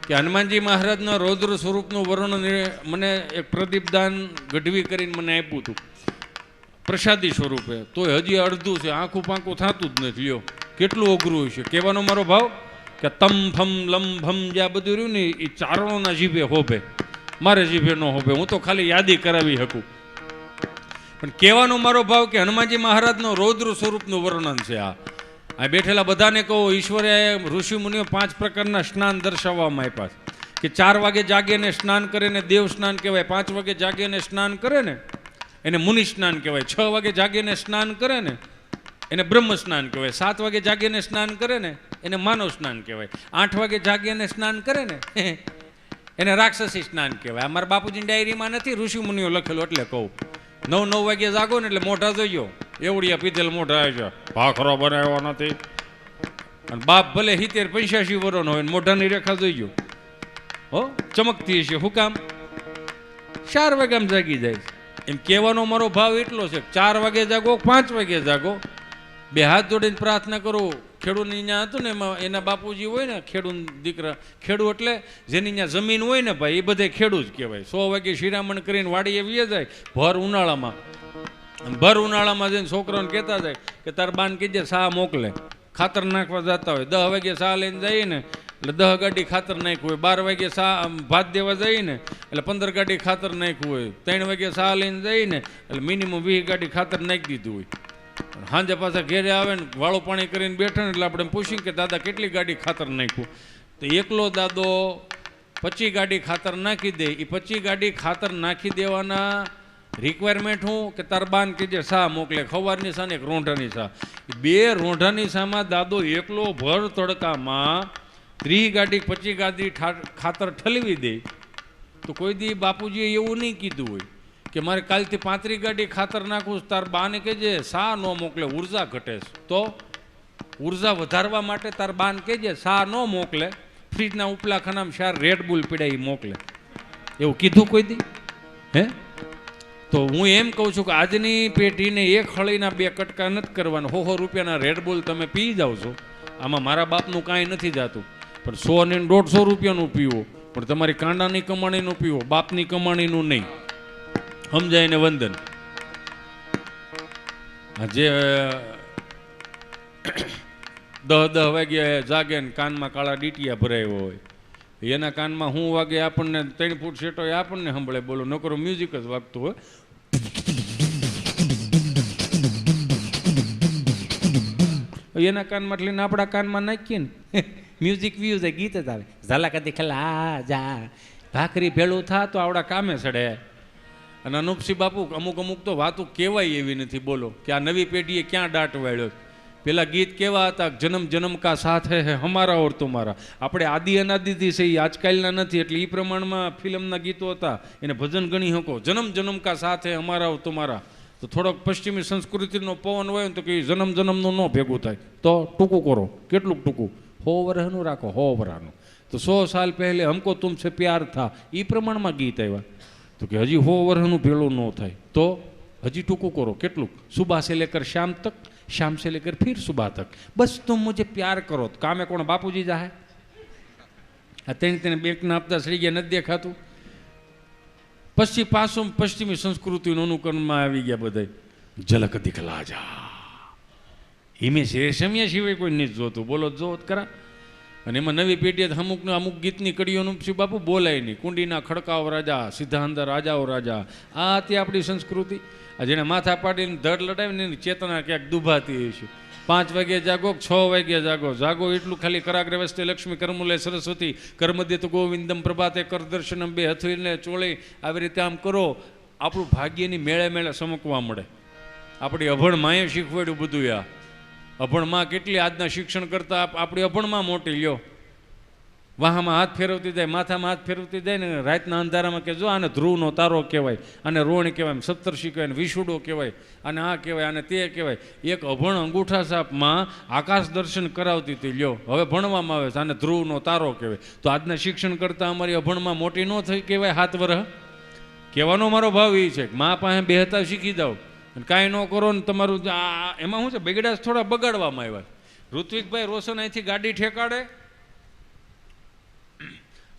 કે હનુમાનજી મહારાજના રૌદ્ર સ્વરૂપનું વર્ણન મને એક પ્રદીપદાન ગઢવી કરીને મને આપ્યું હતું પ્રસાદી સ્વરૂપે, તોય હજી અડધું છે, આંખું પાંખું થતું જ નથી. લ્યો કેટલું અઘરું છે. કહેવાનો મારો ભાવ કે તમ ફમ લમ ફમ જે આ બધું રહ્યું ને એ ચારણોના જીભે હોભે, મારે જીભે ન હોભે. હું તો ખાલી યાદી કરાવી શકું. પણ કહેવાનો મારો ભાવ કે હનુમાનજી મહારાજનો રૌદ્ર સ્વરૂપનું વર્ણન છે. આ બેઠેલા બધાને કહો, ઈશ્વરે ઋષિ મુનિઓ 5 પ્રકારના સ્નાન દર્શાવવામાં આપ્યા છે. કે 4 વાગે જાગીને સ્નાન કરે ને દેવ સ્નાન કહેવાય, 5 વાગે જાગીને સ્નાન કરે ને એને મુનિ સ્નાન કહેવાય, 6 વાગે જાગીને સ્નાન કરે ને એને બ્રહ્મ સ્નાન કહેવાય, 7 વાગે જાગીને સ્નાન કરે ને એને માનવ સ્નાન કહેવાય, 8 વાગે જાગીને સ્નાન કરે ને એને રાક્ષસી સ્નાન કહેવાય. અમારા બાપુજીની ડાયરીમાં નથી, ઋષિ મુનિઓ લખેલું એટલે કહું. 9 વાગે જાગો ને એટલે મોઢા જોઈજો, એવડિયા પીધેલ મોઢા આવે છે, ભાખરો બનાવ્યો નથી. અને બાપ ભલે 70-85 વર્ષનો હોય, મોઢાની રેખા જોઈજો, હો ચમકતી હશે. શું કામ? 4 વાગ્યામાં જાગી જાય. એમ કહેવાનો મારો ભાવ એટલો છે, 4 વાગે જાગો, 5 વાગે જાગો, 2 હાથ જોડીને પ્રાર્થના કરો. ખેડૂતની ત્યાં હતું ને એમાં એના બાપુજી હોય ને, ખેડૂત દીકરા, ખેડૂત એટલે જેની ત્યાં જમીન હોય ને ભાઈ, એ બધે ખેડૂત જ કહેવાય. 100 વાગે શિરામણ કરીને વાડીએ વીએ જાય ભર ઉનાળામાં જઈને છોકરાઓને કહેતા જાય કે તાર બાન કીજે સા મોકલે, ખાતર નાખવા જતા હોય. 10 વાગે સા લઈને જઈએ ને એટલે 10 ગાડી ખાતર નાખ્યું હોય, 12 વાગે સા ભાત દેવા જઈએ ને એટલે 15 ગાડી ખાતર નાખ્યું હોય, 3 વાગે સા લઈને જઈએ ને એટલે મિનિમમ 20 ગાડી ખાતર નાખી દીધું હોય. સાંજે પાછા ઘેરે આવે ને વાળું પાણી કરીને બેઠા ને એટલે આપણે પૂછીએ કે દાદા કેટલી ગાડી ખાતર નાખ્યું, તો એકલો દાદો 25 ગાડી ખાતર નાખી દે. એ 25 ગાડી ખાતર નાખી દેવાના રિક્વાયરમેન્ટ હું કે તાર બાન કે જે સા મોકલે, ખવારની સા ને એક રોંઢાની સા. 2 રોંઢાની સામાં દાદો એકલો ભર તડકામાં 30 ગાડી 25 ગાડી ખાતર ઠલવી દે. તો કોઈ દી બાપુજીએ એવું નહીં કીધું હોય કે મારે કાલથી 35 ગાડી ખાતર નાખું, તાર બાને કહેજે સા ન મોકલે, ઉર્જા ઘટે. તો ઉર્જા વધારવા માટે તાર બાન કહેજે સા ન મોકલે, ફ્રીજના ઉપલા ખાનામાં 4 રેડ બુલ પીડા એ મોકલે. એવું કીધું કોઈ દી? હે? તો હું એમ કહું છું કે આજની પેઢીને 1 હળીના 2 કટકા નથી કરવાના. 100 રૂપિયાના રેડ બુલ તમે પી જાઓ છો, આમાં મારા બાપનું કાંઈ નથી જાતું. પણ 100 ને 150 રૂપિયાનું પીવો, પણ તમારી કાંડાની કમાણીનું પીવો, બાપની કમાણીનું નહીં. સમજાય ને વંદન. જે 10 વાગે જાગે ને કાનમાં કાળા ડીટિયા ભરાયો હોય, એના કાનમાં 1 વાગે આપણને 3 ફૂટ સેટો આપણને સંભળે. બોલો, નકરો મ્યુઝિક જ વાગતું હોય. એના કાનમાં લઈને આપણા કાનમાં નાખીએ ને મ્યુઝિક વ્યૂઝ ગીત જ આવે. ઝાલા કદી ખલા જા ભાખરી ભેળું થા તો આવડા કામે સડે. અને અનુપસિંહ બાપુ અમુક તો વાતો કહેવાય એવી નથી. બોલો કે આ નવી પેઢીએ ક્યાં દાટ વાળ્યો. પેલા ગીત કેવા હતા? જન્મ જન્મ કા સાથ હે હમારા ઓર તુમારા. આપણે આદિ અનાદિથી છે, એ આજકાલના નથી. એટલે એ પ્રમાણમાં ફિલ્મના ગીતો હતા, એને ભજન ગણી શકો. જન્મ જન્મ કા સાથ હે હમારા ઓર તુમારા. તો થોડોક પશ્ચિમી સંસ્કૃતિનો પવન હોય ને તો કે જન્મ જન્મનું ન ભેગું થાય. તો ટૂંકું કરો. કેટલું ટૂંકું? 100 વર્ષનું રાખો, 100 વર્ષનું. તો 100 સાલ પહેલે હમકો તુમસે પ્યાર થા, એ પ્રમાણમાં ગીત આવ્યા. તો કે હજી 100 વર્ષનું ભેળું ન થાય તો હજી ટૂંકું કરો. કેટલું? સુબહ સે લેકર શામ તક, शाम से लेकर फिर सुबह तक, बस तुम मुझे प्यार करो. तो कामे कोण? बापूजी जाहे. आ तेने बेंकना हप्ता सड़ी गया, નથી દેખાતું. પછી પાછું પશ્ચિમી સંસ્કૃતિનું અનુકરણમાં આવી ગયા બધા. ઝલક દિખલા જા, હિમેશ રેશમિયા સિવાય કોઈ નથી જોતું. બોલો, જો ખરા. અને એમાં નવી પેઢીએ અમુક ગીતની કડીઓનું બાપુ બોલાય નહીં. કુંડીના ખડકાઓ રાજા, સીધા અંદર રાજાઓ રાજા. આ હતી આપણી સંસ્કૃતિ. આ જેને માથા પાડીને ધડ લડાવીને એની ચેતના ક્યાંક દુભાતી હોય છે. 5 વાગે જાગો, 6 વાગે જાગો એટલું ખાલી કરાગ્રે વસ્તે લક્ષ્મી કરમુલે સરસ્વતી કર્મદે તો ગોવિંદમ પ્રભાતે કર દર્શનમ 2 હથોઈને ચોળે. આવી રીતે આમ કરો, આપણું ભાગ્યની મેળે સમકવા મળે. આપણી અભણ માએ શીખવાડ્યું બધું. આ અભણમાં કેટલી આજના શિક્ષણ કરતાં આપણી અભણમાં મોટી. લ્યો, વાહામાં હાથ ફેરવતી જાય, માથામાં હાથ ફેરવતી જાય ને રાતના અંધારામાં કે જો આને ધ્રુવનો તારો કહેવાય, આને રોણ કહેવાય, સપ્તર્ષિ કહેવાય, વિશુડો કહેવાય, અને આ કહેવાય, અને તે કહેવાય. એક અભણ અંગૂઠા સાપમાં આકાશ દર્શન કરાવતી હતી. લ્યો, હવે ભણવામાં આવે છે, આને ધ્રુવનો તારો કહેવાય. તો આજના શિક્ષણ કરતાં અમારી અભણમાં મોટી ન થઈ કહેવાય 7 વર્ષ. કહેવાનો મારો ભાવ એ છે કે મા પાસે બેહતા શીખી જાઓ. અને કાંઈ ન કરો ને તમારું એમાં શું છે, બગડાશ થોડા બગાડવામાં આવ્યા. ઋત્વિકભાઈ રોશન અહીંથી ગાડી ઠેકાડે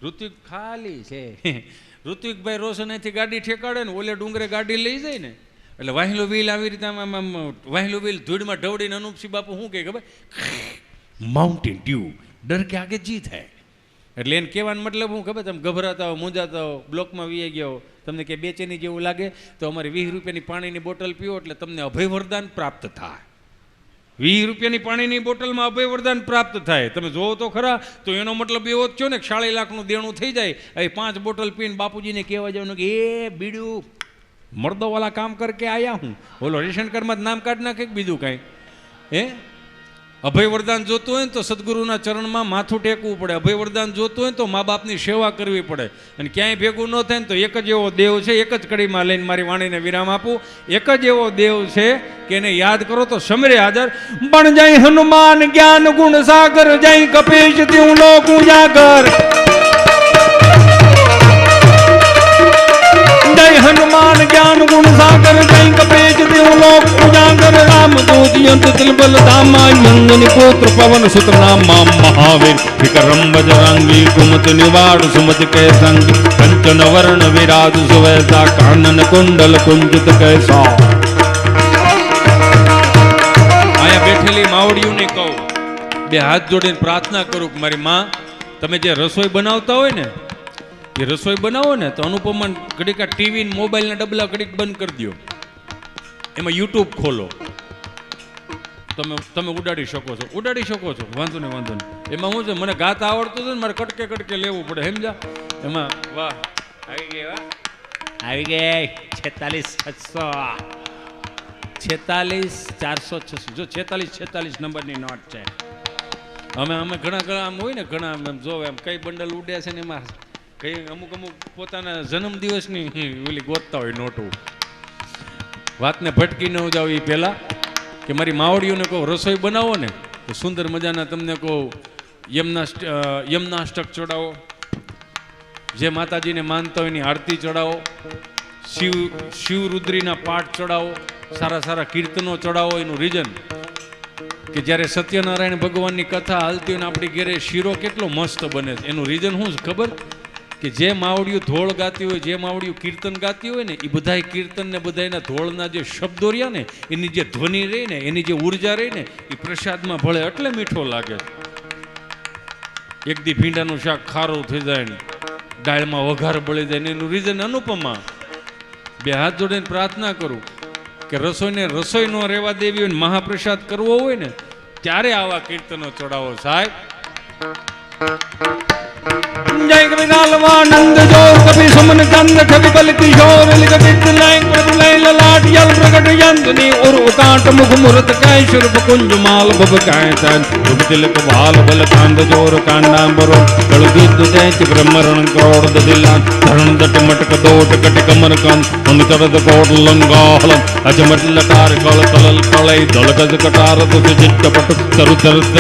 ઋત્વિક ખાલી છે. ઋત્વિકભાઈ રોશન અહીંથી ગાડી ઠેકાડે ને ઓલે ડુંગરે ગાડી લઈ જાય ને એટલે વાહિલો વ્હીલ આવી રીતે આમ વાહિલો વ્હીલ ધૂળમાં ઢવડીને અનુપસિંહ બાપુ શું કહે ખબર, માઉન્ટેન ડ્યુ ડર કે આગે જીત હૈ. એટલે એને કહેવાનો મતલબ હું ખબર, તમે ગભરાતા હો, મૂંઝાતા હો, બ્લોકમાં વી ગયા હો, તમને કે બેચેની જેવું લાગે તો અમારી 20 રૂપિયાની પાણીની બોટલ પીવો એટલે તમને અભય વરદાન પ્રાપ્ત થાય. 20 રૂપિયાની પાણીની બોટલમાં અભય વરદાન પ્રાપ્ત થાય. તમે જોવો તો ખરા, તો એનો મતલબ એવો જ થયો ને 40 લાખનું દેણું થઈ જાય. અહીં 5 બોટલ પીને બાપુજીને કહેવા જવાનું કે એ બીડું મર્દોવાલા કામ કરકે આયા હું, બોલો રેશન કાર્ડમાં જ નામ કાઢી નાખે બીજું કાંઈ. હે અભય વરદાન જોતું હોય ને તો સદગુરુના ચરણમાં માથું ટેકવું પડે. અભય વરદાન જોતું હોય ને તો મા બાપની સેવા કરવી પડે. અને ક્યાંય ભેગું ન થાય ને તો એક જ એવો દેવ છે, એક જ કડીમાં લઈને મારી વાણીને વિરામ આપું. એક જ એવો દેવ છે કે એને યાદ કરો તો સમરે હાજર. બણ જાય હનુમાન જ્ઞાન ગુણ સાગર, જાય કપીશ ત્યું લોક ઉજાગર. જય હનુમાન જ્ઞાન ગુણ સાગર, જય કપીશ ત્યું લોક ઉજાગર. રામ દૂત યંત્ર ત્રિબલ ધામા, અંજની પુત્ર પવન સુત નામા. મહાવીર વિક્રમ બજરંગી, કુમત નિવાડ સુમત કે સંગી. કંચન વર્ણ વિરાજ સુવેશા, કાનન કુંડલ કુંજિત કૈસા. અહીંયા બેઠેલી માવડીઓને કહું, બે હાથ જોડીને પ્રાર્થના કરું કે મારી માં, તમે જે રસોઈ બનાવતા હોય ને, એ રસોઈ બનાવો ને તો અનુપમા ઘડીક ટીવી ને મોબાઈલના ડબલા ઘડીક બંધ કરી દો, એમાં યુટ્યુબ ખોલો. તમે ઉડાડી શકો છો, વાંધો નહીં. એમાં શું છે, મને ગાતા આવડતું હતું ને મારે કટકે કટકે લેવું પડે, સમજા. એમાં વાહ આવી ગઈ 46,746 જો 46 નંબરની નોટ છે. અમે ઘણા આમ હોય ને, ઘણા આમ જો એમ કઈ બંડલ ઉડ્યા છે ને એમાં કઈ અમુક પોતાના જન્મદિવસની ઓલી ગોતતા હોય નોટો. વાતને ભટકી ન જાવ એ પહેલાં કે મારી માવડીઓને કહો રસોઈ બનાવો ને તો સુંદર મજાના તમને કહું યમનાષ્ટક ચડાવો, જે માતાજીને માનતા હોય એની આરતી ચડાવો, શિવરુદ્રીના પાઠ ચડાવો, સારા કીર્તનો ચડાવો. એનું રીઝન કે જ્યારે સત્યનારાયણ ભગવાનની કથા હાલતી હોય ને આપણી ઘેરે શીરો કેટલો મસ્ત બને છે. એનું રીઝન શું છે ખબર, કે જે માવડીઓ ધોળ ગાતી હોય, જે માવડીઓ કીર્તન ગાતી હોય ને, એ બધાય કીર્તન ને બધાયના ધોળના જે શબ્દો રહ્યા ને, એની જે ધ્વનિ રહી ને, એની જે ઉર્જા રહી ને, એ પ્રસાદમાં ભળે એટલે મીઠો લાગે. એક દી ભીંડાનું શાક ખારું થઈ જાય ને દાળમાં વઘાર બળી જાય ને, એનું રીઝન અનુપમા. બે હાથ જોડીને પ્રાર્થના કરું કે રસોઈ નો રહેવા દેવી હોય ને, મહાપ્રસાદ કરવો હોય ને ત્યારે આવા કીર્તનો ચડાવો સાહેબ. જય કવિલાલવાનંદ જો કવિ સુમન ચંદ કવિ બલ કિશોર લિખ વિદ લાઈક પ્રભુ લય લલાટ યલ પ્રગટ यंतनी और उकाट मुख मुरत काय शुर्फ कुंज माल बब काय तन रुप तिलक बाल बल कांद जोर कांडा बरो कल विद दैच ब्रह्मरण करोड़ दिलान धरण दट मटक दोट कट कमर कान उन तरद कोट लंगाल अजमट लटार कल कलल कलई दलगज कटार तुस जिट पट तरु तरद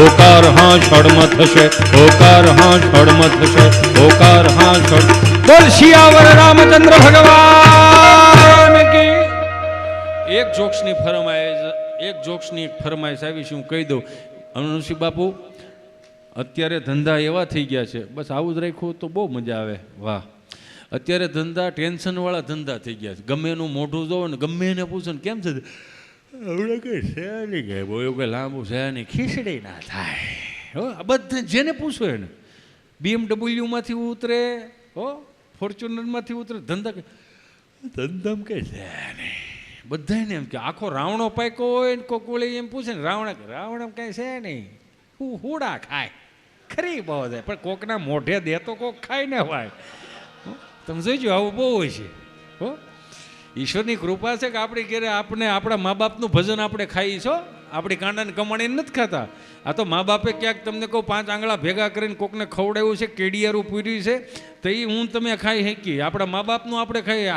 ओकार हां छड़मत छे ओकार हां छड़मत छे ओकार हां छड़ बोल सियावर रामचंद्र भगवान की. એક જોક્સની ફરમાઈશ આવી છે, હું કહી દઉં. અનુસિંહ બાપુ અત્યારે ધંધા એવા થઈ ગયા છે, બસ આવું જ રાખ્યું તો બહુ મજા આવે. વાહ, અત્યારે ધંધા ટેન્શનવાળા ધંધા થઈ ગયા છે. ગમે એનું મોઢું જોવો ને, ગમે એને પૂછો ને કેમ છે, હમણાં કંઈ છે નહીં, કે બહુ એવું કંઈ લાંબુ છે નહીં, ખીચડી ના થાય. હો, બધા જેને પૂછો એને BMW ઉતરે, હો ફોર્ચ્યુનરમાંથી ઉતરે, ધંધામાં કંઈ છે નહીં. બધાને એમ કે આખો રાવણો પાક્યો હોય ને કોક વળી એમ પૂછે ને રાવણ કાંઈ છે નહીં, હુડા ખાય ખરી બહુ થાય, પણ કોકના મોઢે દે તો કોક ખાય ને ભાઈ. તમે જોઈજો આવું બહુ હોય છે. હો, ઈશ્વરની કૃપા છે કે આપણી ઘેરે આપણા મા બાપનું ભજન આપણે ખાઈ છો, આપણી કાંડાને કમાણીને નથી ખાતા. આ તો મા બાપે ક્યાંક તમને કહું 5 આંગળા ભેગા કરીને કોકને ખવડાવ્યું છે, કેડિયારું પૂર્યું છે, તો એ હું તમે ખાઈ શકી. આપણા મા બાપનું આપણે ખાઈએ.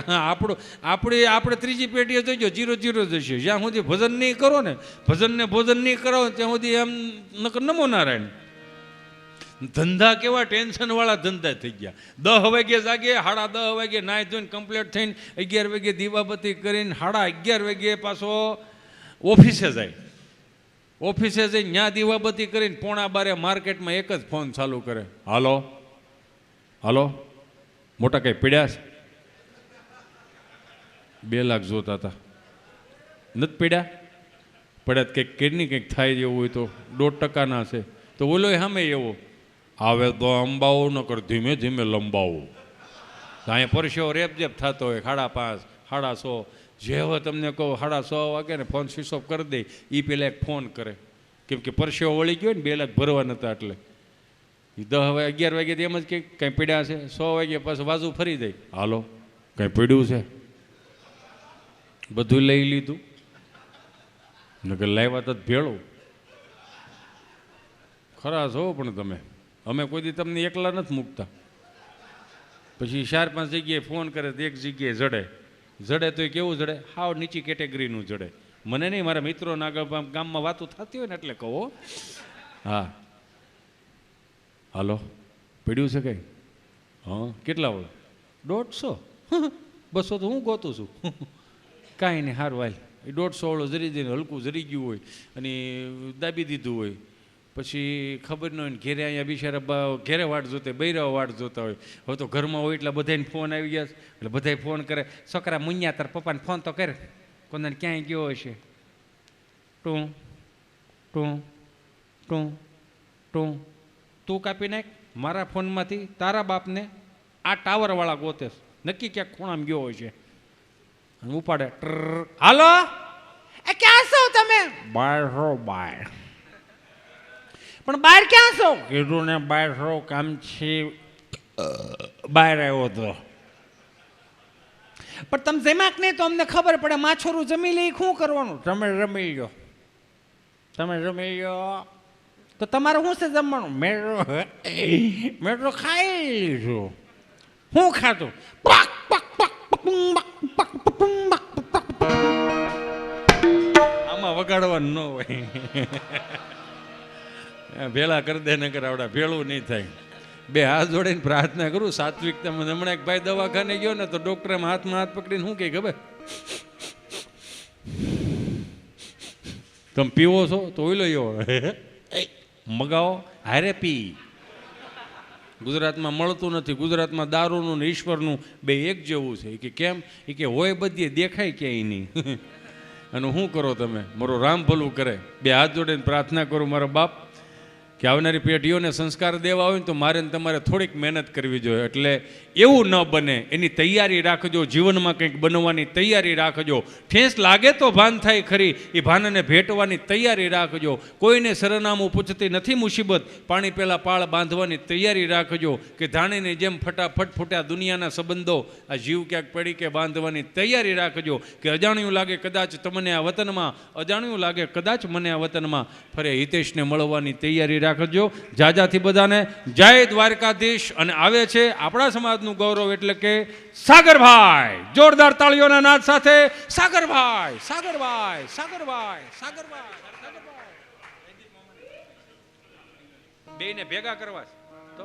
આપણે ત્રીજી પેઢીએ જોઈજો 0-0 જશે. જ્યાં સુધી ભજન નહીં કરો ને, ભજનને ભોજન નહીં કરાવો ત્યાં સુધી એમ નમો નારાયણ. ધંધા કેવા ટેન્શનવાળા ધંધા થઈ ગયા. 10 વાગે જાગે, 10:30 વાગે નાહી ધોઈને કમ્પ્લીટ થઈને 11 વાગે દીવાબત્તી કરીને 11:30 વાગે પાછો ઓફિસે જાય. ઓફિસે જઈને ત્યાં દીવાબત્તી કરીને 11:15 માર્કેટમાં એક જ ફોન ચાલુ કરે, હાલો
હાલો મોટા કંઈ પીડ્યા છે? 2 લાખ જોતા હતા, નથી પીડ્યા? પડ્યા કંઈક કેરની કંઈક થાય જેવું હોય તો 1.5% છે. તો ઓલો સામે એવો આવે તો અંબાવો ન કર, ધીમે ધીમે લંબાવો. અહીંયા પરસેવો રેપજેપ થતો હોય, 5:30, 6:30, જે હવે તમને કહો 6:30 વાગે ને ફોન સ્વિચ ઓફ કરી દે, એ પહેલાં એક ફોન કરે, કેમ કે પરસેવો વળી ગયો ને 2 લાખ ભરવા નતા. એટલે એ 10 વાગે 11 વાગે એમ જ કંઈ પીડ્યા છે. 100 વાગે પાછું બાજુ ફરી દઈ, હાલો કંઈ પીડ્યું છે? બધું લઈ લીધું નકર લાવ્યા તો ભેળું. ખરા છો પણ તમે, અમે કોઈ દી તમને એકલા નથી મૂકતા. પછી 4-5 જગ્યાએ ફોન કરે તો એક જગ્યાએ જડે તો એ કેવું જડે? હાવ નીચી કેટેગરીનું જડે. મને નહીં, મારા મિત્રોના આગળ ગામમાં વાતો થતી હોય ને એટલે કહો. હા હાલો પીડ્યું છે કંઈ? હા કેટલા વાળો? 150? 200 તો હું ગોતું છું. કાંઈ નહીં, હાર વાલ. એ 150 વાળો જરી દઈને હલકું જરી ગયું હોય અને દાબી દીધું હોય, પછી ખબર ન હોય ને ઘેરે અહીંયા બિચારા ઘેરે વાટ જોતા, બૈરાઓ વાટ જોતા હોય. હવે તો ઘરમાં હોય એટલે બધાને ફોન આવી ગયા એટલે બધા ફોન કરે, છોકરા મુન્યા તાર પપ્પાને ફોન તો કરે, કોને ક્યાંય ગયો હશે. ટું ટું ટું ટું, તું કાપી નાખ મારા ફોનમાંથી તારા બાપને આ ટાવરવાળા ગોતે, નક્કી ક્યાંક ખૂણામાં ગયો હોય છે. ઉપાડે, હાલો એ ક્યાં છો તમે? બહાર છો. બહાર? પણ બહાર ક્યાં છો? કીધું ને બહાર છો, કામ છે, બહાર આવ્યો હતો. પણ તમે જમ્યા કે નહીં તો અમને ખબર પડે. માછોરું જમી લે, શું કરવાનું? તમે જમી લો, તમે જમી લો. તો તમારે શું છે જમવાનું? મેં તો ખાઈ લીધું. શું ખાધું? આમાં વગાડવાનું ન હોય. ભેળા કરી દે ને કરાવડા, ભેળું નહીં થાય. 2 હાથ જોડીને પ્રાર્થના કરું સાત્વિકતા. હમણાં એક ભાઈ દવાખાને ગયો ને તો ડોક્ટરે હાથમાં હાથ પકડીને શું કહે ખબર? તમે પીવો છો તો ઓઈલો એવો મગાવો, હારે પી. ગુજરાતમાં મળતું નથી. ગુજરાતમાં દારૂનું ને ઈશ્વરનું બે એક જેવું છે. કે કેમ? એ કે હોય બધીએ, દેખાય ક્યાંય નહીં. અને શું કરો તમે? મારો રામ ભલું કરે. 2 હાથ જોડીને પ્રાર્થના કરું મારો બાપ કે આવનારી પેઢીઓને સંસ્કાર દેવા હોય ને તો મારે ને તમારે થોડીક મહેનત કરવી જોઈએ. એટલે એવું ન બને એની તૈયારી રાખજો. જીવનમાં કંઈક બનવાની તૈયારી રાખજો. ઠેસ લાગે તો ભાન થાય ખરી, એ ભાનને ભેટવાની તૈયારી રાખજો. કોઈને સરનામું પૂછતી નથી મુસીબત, પાણી પહેલાં પાળ બાંધવાની તૈયારી રાખજો. કે ધાણીની જેમ ફટાફટ ફૂટ્યા દુનિયાના સંબંધો, આ જીવ ક્યાંક પડી કે બાંધવાની તૈયારી રાખજો. કે અજાણ્યું લાગે કદાચ તમને આ વતનમાં, અજાણ્યું લાગે કદાચ મને આ વતનમાં, ફરે હિતેશને મળવાની તૈયારી રાખજો. જાજાથી બધાને જય દ્વારકાધીશ. અને આવે છે આપણા સમાજનું ગૌરવ એટલે કે સાગરભાઈ. જોરદાર તાળીઓના નાદ સાથે સાગરભાઈ, સાગરભાઈ, સાગરભાઈ, સાગરભાઈ, સાગરભાઈ. બેને ભેગા કરવા છે.